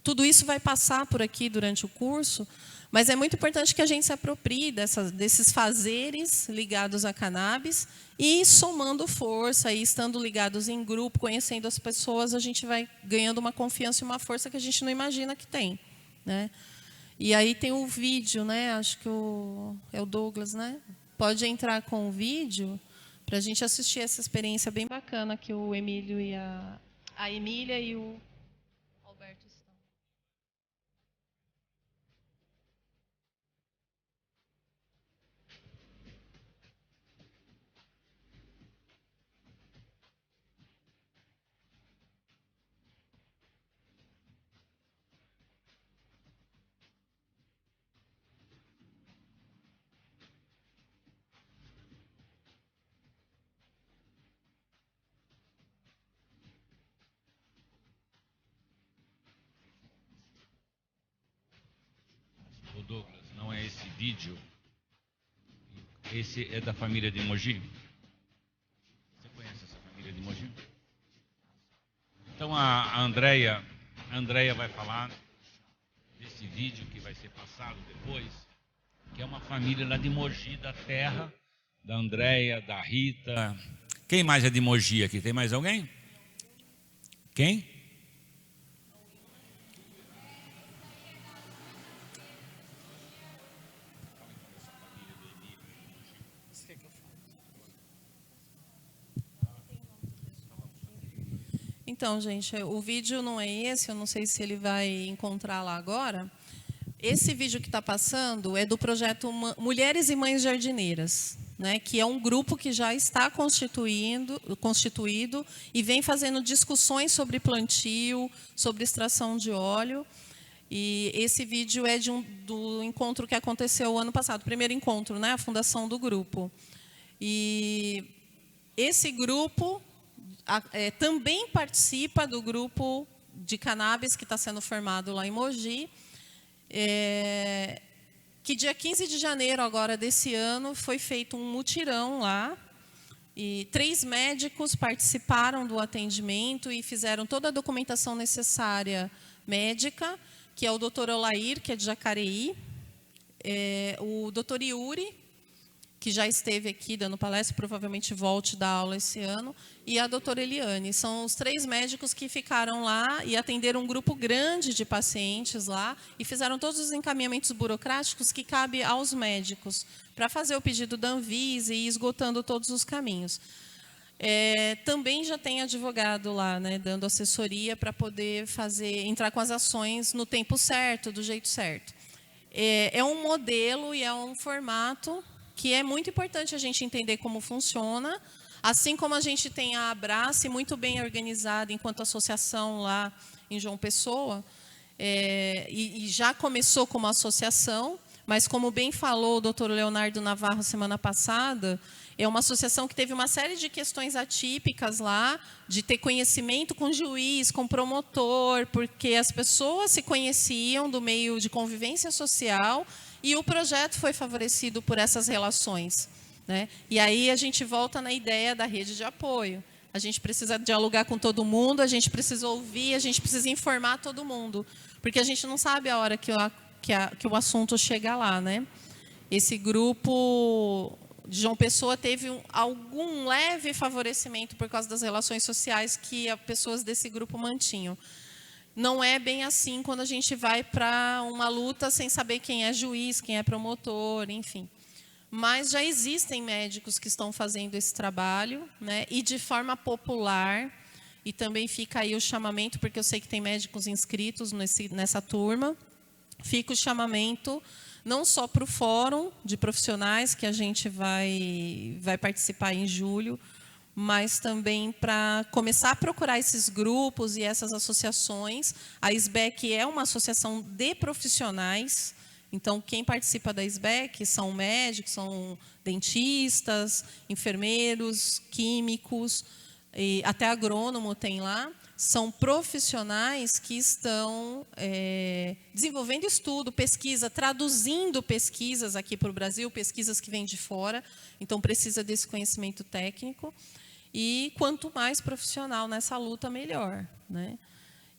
Tudo isso vai passar por aqui durante o curso, mas é muito importante que a gente se aproprie desses fazeres ligados à cannabis e somando força, e estando ligados em grupo, conhecendo as pessoas, a gente vai ganhando uma confiança e uma força que a gente não imagina que tem, né? E aí tem o vídeo, né? Acho que é o Douglas, né? Pode entrar com o vídeo para a gente assistir essa experiência bem bacana que o Emílio e a Emília e o Alberto estão. O Douglas, não é esse vídeo. Esse é da família de Mogi. Você conhece essa família de Mogi? Então a Andréia vai falar desse vídeo que vai ser passado depois, que é uma família lá de Mogi, da terra, da Andréia, da Rita. Quem mais é de Mogi aqui? Tem mais alguém? Quem? Então, gente, o vídeo não é esse, eu não sei se ele vai encontrar lá agora. Esse vídeo que está passando é do projeto Mulheres e Mães Jardineiras, né, que é um grupo que já está constituído e vem fazendo discussões sobre plantio, sobre extração de óleo. E esse vídeo é do encontro que aconteceu o ano passado, o primeiro encontro, né, a fundação do grupo. E esse grupo também participa do grupo de cannabis que está sendo formado lá em Mogi, que dia 15 de janeiro agora desse ano foi feito um mutirão lá, e 3 médicos participaram do atendimento e fizeram toda a documentação necessária médica, que é o doutor Olair, que é de Jacareí, o doutor Yuri, que já esteve aqui dando palestra, provavelmente volte dar aula esse ano, e a doutora Eliane. São os 3 médicos que ficaram lá e atenderam um grupo grande de pacientes lá e fizeram todos os encaminhamentos burocráticos que cabe aos médicos para fazer o pedido da Anvisa e ir esgotando todos os caminhos. Também já tem advogado lá, né, dando assessoria para poder entrar com as ações no tempo certo, do jeito certo. É um modelo e é um formato que é muito importante a gente entender como funciona, Assim como a gente tem a Abrace, muito bem organizada enquanto associação lá em João Pessoa, e já começou como associação, mas como bem falou o doutor Leonardo Navarro semana passada, é uma associação que teve uma série de questões atípicas lá, de ter conhecimento com juiz, com promotor, porque as pessoas se conheciam do meio de convivência social e o projeto foi favorecido por essas relações, né? E aí a gente volta na ideia da rede de apoio. A gente precisa dialogar com todo mundo, a gente precisa ouvir, a gente precisa informar todo mundo, porque a gente não sabe a hora que o assunto chega lá, né? Esse grupo de João Pessoa teve algum leve favorecimento por causa das relações sociais que as pessoas desse grupo mantinham. Não é bem assim quando a gente vai para uma luta sem saber quem é juiz, quem é promotor, enfim. Mas já existem médicos que estão fazendo esse trabalho, né? E de forma popular, e também fica aí o chamamento, porque eu sei que tem médicos inscritos nessa turma, fica o chamamento não só para o fórum de profissionais, que a gente vai participar em julho, mas também para começar a procurar esses grupos e essas associações. A SBEC é uma associação de profissionais, então quem participa da SBEC são médicos, são dentistas, enfermeiros, químicos, e até agrônomo tem lá. São profissionais que estão desenvolvendo estudo, pesquisa, traduzindo pesquisas aqui para o Brasil, pesquisas que vêm de fora, então precisa desse conhecimento técnico. E quanto mais profissional nessa luta, melhor, né?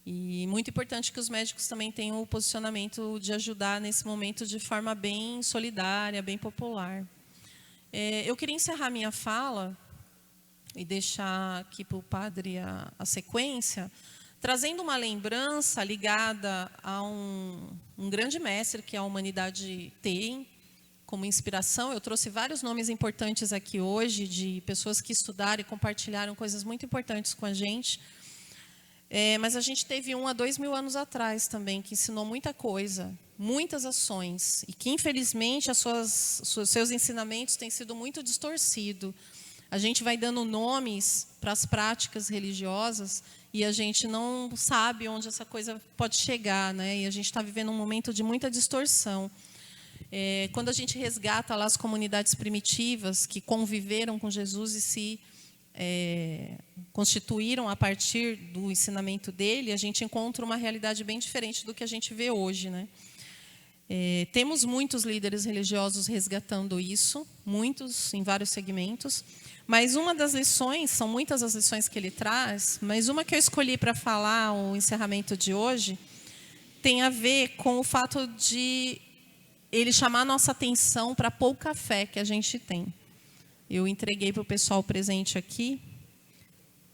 E muito importante que os médicos também tenham o posicionamento de ajudar nesse momento de forma bem solidária, bem popular. Eu queria encerrar minha fala e deixar aqui para o padre a sequência, trazendo uma lembrança ligada a um grande mestre que a humanidade tem como inspiração. Eu trouxe vários nomes importantes aqui hoje, de pessoas que estudaram e compartilharam coisas muito importantes com a gente. Mas a gente teve há 2000 anos atrás também, que ensinou muita coisa, muitas ações, e que, infelizmente, seus ensinamentos têm sido muito distorcidos. A gente vai dando nomes para as práticas religiosas e a gente não sabe onde essa coisa pode chegar, né? E a gente está vivendo um momento de muita distorção. Quando a gente resgata lá as comunidades primitivas que conviveram com Jesus e se constituíram a partir do ensinamento dele, a gente encontra uma realidade bem diferente do que a gente vê hoje, né? Temos muitos líderes religiosos resgatando isso, muitos em vários segmentos, mas uma das lições, são muitas as lições que ele traz, mas uma que eu escolhi para falar o encerramento de hoje, tem a ver com o fato de ele chamar a nossa atenção para a pouca fé que a gente tem. Eu entreguei para o pessoal presente aqui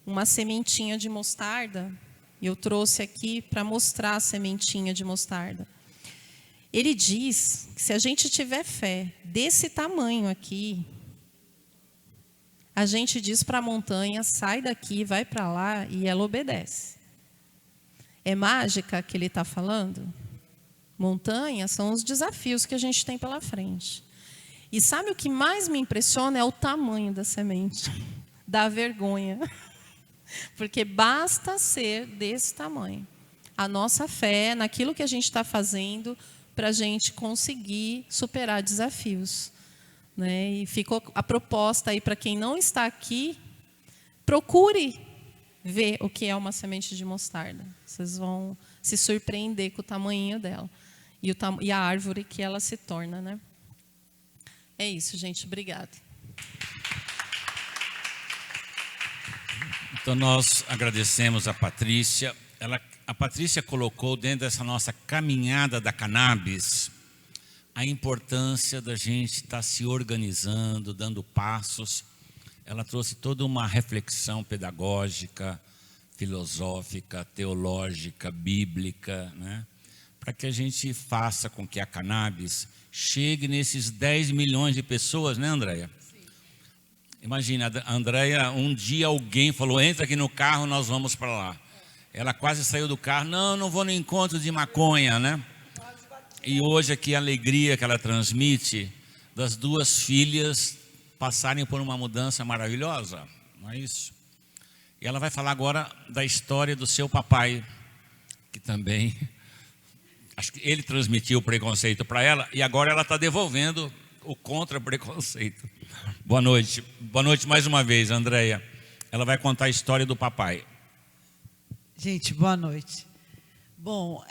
uma sementinha de mostarda, e eu trouxe aqui para mostrar a sementinha de mostarda. Ele diz que se a gente tiver fé desse tamanho aqui, a gente diz para a montanha, sai daqui, vai para lá, e ela obedece. É mágica que ele está falando? Montanhas são os desafios que a gente tem pela frente. E sabe o que mais me impressiona? É o tamanho da semente. Dá vergonha. Porque basta ser desse tamanho. A nossa fé naquilo que a gente está fazendo para a gente conseguir superar desafios, né? E ficou a proposta aí para quem não está aqui, procure ver o que é uma semente de mostarda. Vocês vão se surpreender com o tamanho dela e a árvore que ela se torna, né? É isso, gente. Obrigada. Então, nós agradecemos a Patrícia. A Patrícia colocou dentro dessa nossa caminhada da cannabis a importância da gente estar se organizando, dando passos. Ela trouxe toda uma reflexão pedagógica, filosófica, teológica, bíblica, né? Para que a gente faça com que a cannabis chegue nesses 10 milhões de pessoas, né, Andréia? Imagina, a Andréia, um dia alguém falou, entra aqui no carro, nós vamos para lá. Ela quase saiu do carro, não vou no encontro de maconha, né? E hoje aqui a alegria que ela transmite das duas filhas passarem por uma mudança maravilhosa. não é isso? E ela vai falar agora da história do seu papai, que também, acho que ele transmitiu o preconceito para ela, e agora ela está devolvendo o contra-preconceito. Boa noite mais uma vez, Andréia. Ela vai contar a história do papai. Gente, boa noite. Bom,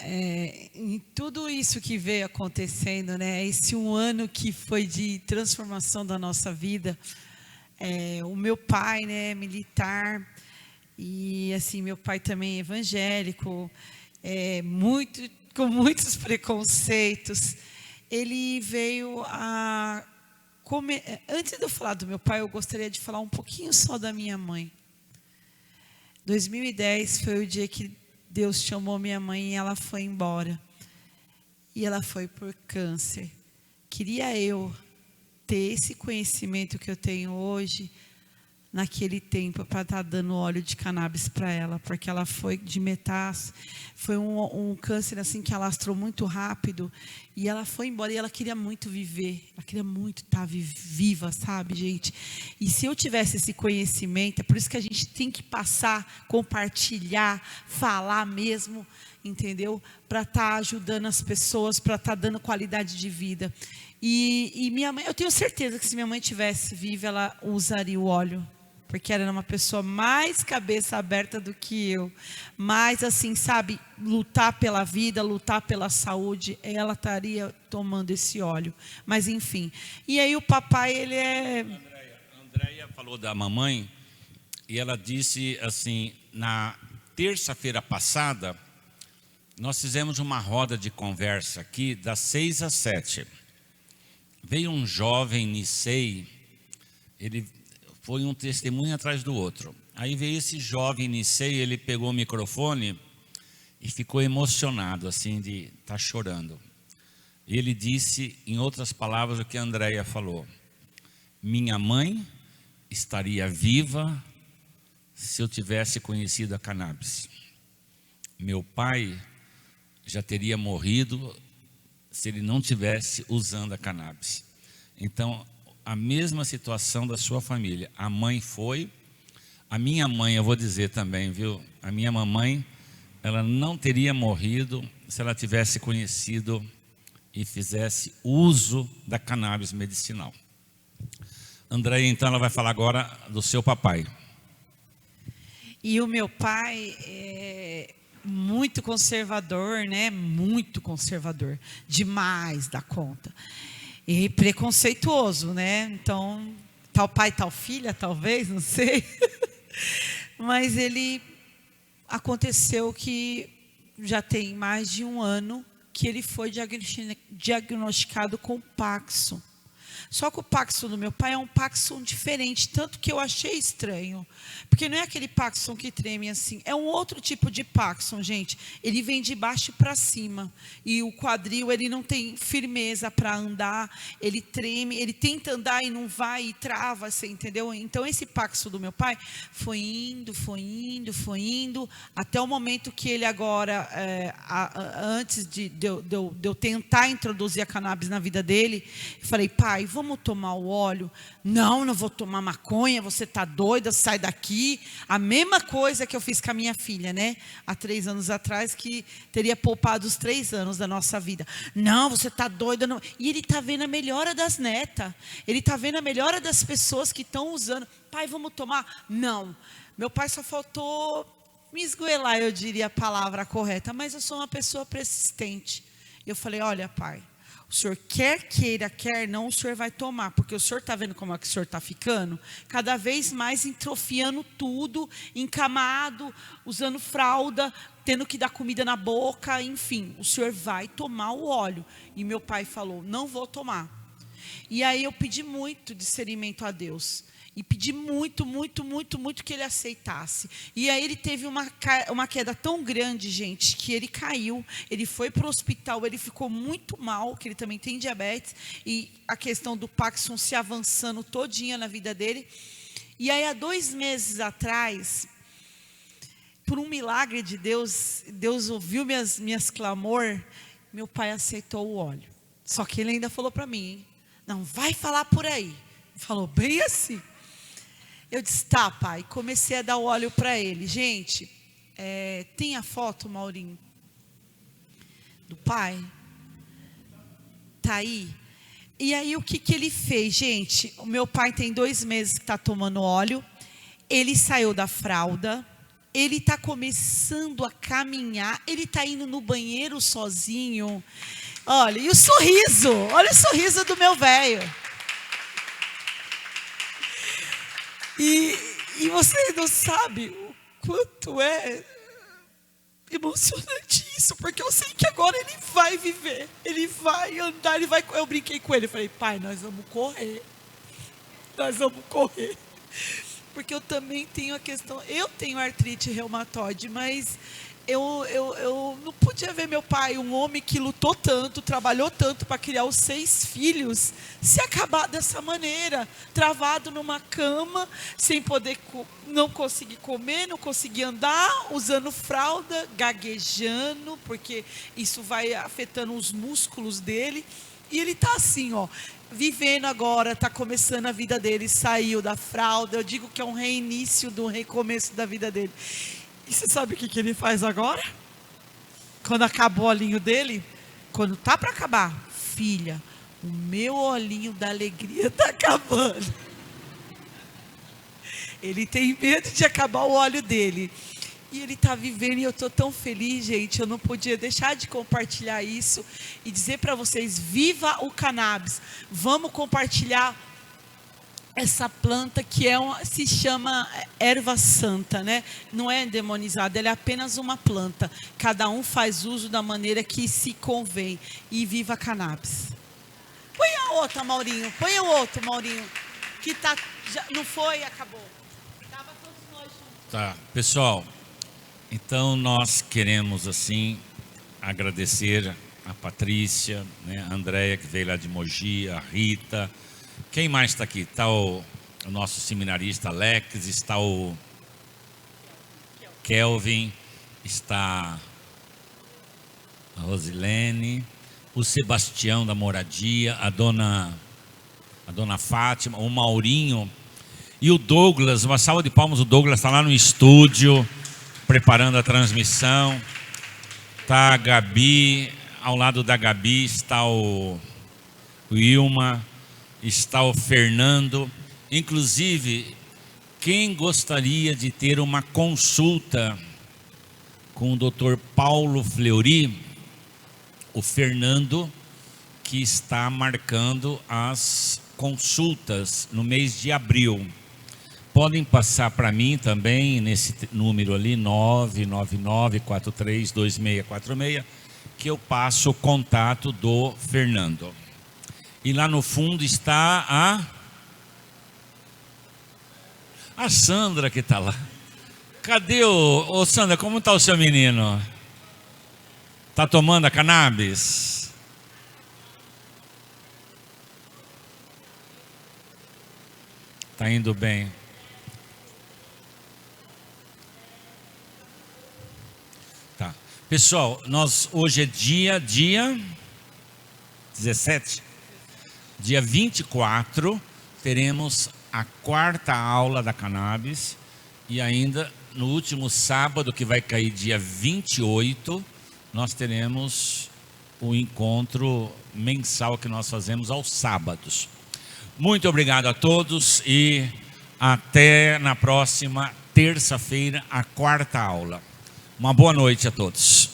em tudo isso que veio acontecendo, né, esse um ano que foi de transformação da nossa vida, o meu pai, né, militar, e assim, meu pai também evangélico, com muitos preconceitos, ele veio a... Antes de eu falar do meu pai, eu gostaria de falar um pouquinho só da minha mãe. 2010 foi o dia que Deus chamou minha mãe e ela foi embora. E ela foi por câncer. Queria eu ter esse conhecimento que eu tenho hoje, naquele tempo, para estar dando óleo de cannabis para ela, porque ela foi de metástase, foi um câncer assim que alastrou muito rápido, e ela foi embora, e ela queria muito viver, ela queria muito estar viva, sabe, gente? E se eu tivesse esse conhecimento, é por isso que a gente tem que passar, compartilhar, falar mesmo, entendeu? Para estar ajudando as pessoas, para estar dando qualidade de vida. E minha mãe, eu tenho certeza que se minha mãe tivesse viva, ela usaria o óleo, porque ela era uma pessoa mais cabeça aberta do que eu, mais assim, sabe, lutar pela vida, lutar pela saúde, ela estaria tomando esse óleo. Mas enfim, e aí o papai, ele é... A Andréia falou da mamãe, e ela disse assim, na terça-feira passada, nós fizemos uma roda de conversa aqui, das 6 às 7. Veio um jovem Nicei, ele... foi um testemunho atrás do outro. Aí veio esse jovem Nicei, ele pegou o microfone e ficou emocionado, assim, de estar chorando. Ele disse, em outras palavras, o que a Andréia falou. Minha mãe estaria viva se eu tivesse conhecido a cannabis. Meu pai já teria morrido se ele não tivesse usando a cannabis. Então, a mesma situação da sua família. A mãe foi, a minha mãe, eu vou dizer também, viu? A minha mamãe, ela não teria morrido se ela tivesse conhecido e fizesse uso da cannabis medicinal. Andréia, então, ela vai falar agora do seu papai. E o meu pai é muito conservador, né? Muito conservador, demais da conta. E preconceituoso, né? Então, tal pai, tal filha, talvez, não sei. Mas aconteceu que já tem mais de um ano que ele foi diagnosticado com Parkinson. Só que o Parkinson do meu pai é um Parkinson diferente, tanto que eu achei estranho. Porque não é aquele Parkinson que treme assim, é um outro tipo de Parkinson, gente. Ele vem de baixo para cima. E o quadril, ele não tem firmeza para andar, ele treme, ele tenta andar e não vai, e trava, você entendeu? Então esse Parkinson do meu pai foi indo, até o momento que ele agora, antes de eu tentar introduzir a cannabis na vida dele, eu falei, pai, vamos tomar o óleo? Não vou tomar maconha, você tá doida, sai daqui. A mesma coisa que eu fiz com a minha filha, né? Há 3 anos atrás, que teria poupado os 3 anos da nossa vida. Não, você tá doida. Não. E ele tá vendo a melhora das netas. Ele tá vendo a melhora das pessoas que estão usando. Pai, vamos tomar? Não. Meu pai só faltou me esgoelar, eu diria a palavra correta. Mas eu sou uma pessoa persistente. Eu falei, olha, pai, o senhor quer queira, quer não, o senhor vai tomar, porque o senhor está vendo como é que o senhor está ficando? Cada vez mais entrofiando tudo, encamado, usando fralda, tendo que dar comida na boca, enfim, o senhor vai tomar o óleo. E meu pai falou, não vou tomar. E aí eu pedi muito discernimento a Deus. E pedi muito que ele aceitasse. E aí ele teve uma queda tão grande, gente, que ele caiu. Ele foi para o hospital, ele ficou muito mal, que ele também tem diabetes. E a questão do Parkinson se avançando todinha na vida dele. E aí há 2 meses atrás, por um milagre de Deus, Deus ouviu minhas clamor, meu pai aceitou o óleo. Só que ele ainda falou para mim, não vai falar por aí. Falou bem assim. Eu disse, tá, pai. Comecei a dar o óleo para ele. Gente, tem a foto, Maurinho, do pai? Tá aí? E aí, o que ele fez, gente? O meu pai tem 2 meses que está tomando óleo. Ele saiu da fralda. Ele está começando a caminhar. Ele está indo no banheiro sozinho. Olha, e o sorriso. Olha o sorriso do meu velho. E você não sabe o quanto é emocionante isso, porque eu sei que agora ele vai viver, ele vai andar, ele vai. Eu brinquei com ele, falei, pai, nós vamos correr, porque eu também tenho a questão, eu tenho artrite reumatoide, mas eu não podia ver meu pai, um homem que lutou tanto, trabalhou tanto para criar os 6 filhos, se acabar dessa maneira, travado numa cama, sem poder, não conseguir comer, não conseguir andar, usando fralda, gaguejando, porque isso vai afetando os músculos dele. E ele está assim, ó, vivendo agora, está começando a vida dele, saiu da fralda. Eu digo que é um reinício do recomeço da vida dele. E você sabe o que ele faz agora? Quando acabou o olhinho dele, quando tá para acabar, filha, o meu olhinho da alegria está acabando. Ele tem medo de acabar o óleo dele. E ele está vivendo e eu estou tão feliz, gente. Eu não podia deixar de compartilhar isso e dizer para vocês, viva o cannabis. Vamos compartilhar essa planta que se chama erva santa, né? Não é demonizada, ela é apenas uma planta. Cada um faz uso da maneira que se convém. E viva a cannabis. Põe a outra, Maurinho. Põe o outro, Maurinho. Que tá, já, não foi, acabou. Tava todos nós juntos. Tá, pessoal. Então nós queremos assim agradecer a Patrícia, né, a Andréia que veio lá de Mogi, a Rita. Quem mais está aqui? Está o nosso seminarista Alex, está o Kelvin, está a Rosilene, o Sebastião da Moradia, a dona Fátima, o Maurinho e o Douglas. Uma salva de palmas, o Douglas está lá no estúdio, preparando a transmissão. Está a Gabi, ao lado da Gabi está o Wilma, está o Fernando. Inclusive, quem gostaria de ter uma consulta com o Dr. Paulo Fleury, o Fernando, que está marcando as consultas no mês de abril. Podem passar para mim também, nesse número ali, 999-432646, que eu passo o contato do Fernando. E lá no fundo está a Sandra que está lá. Cadê ô Sandra, como está o seu menino? Está tomando a cannabis? Está indo bem. Tá. Pessoal, hoje é dia 17. Dia 24, teremos a 4ª aula da cannabis. E ainda no último sábado, que vai cair dia 28, nós teremos o encontro mensal que nós fazemos aos sábados. Muito obrigado a todos e até na próxima terça-feira, a 4ª aula. Uma boa noite a todos.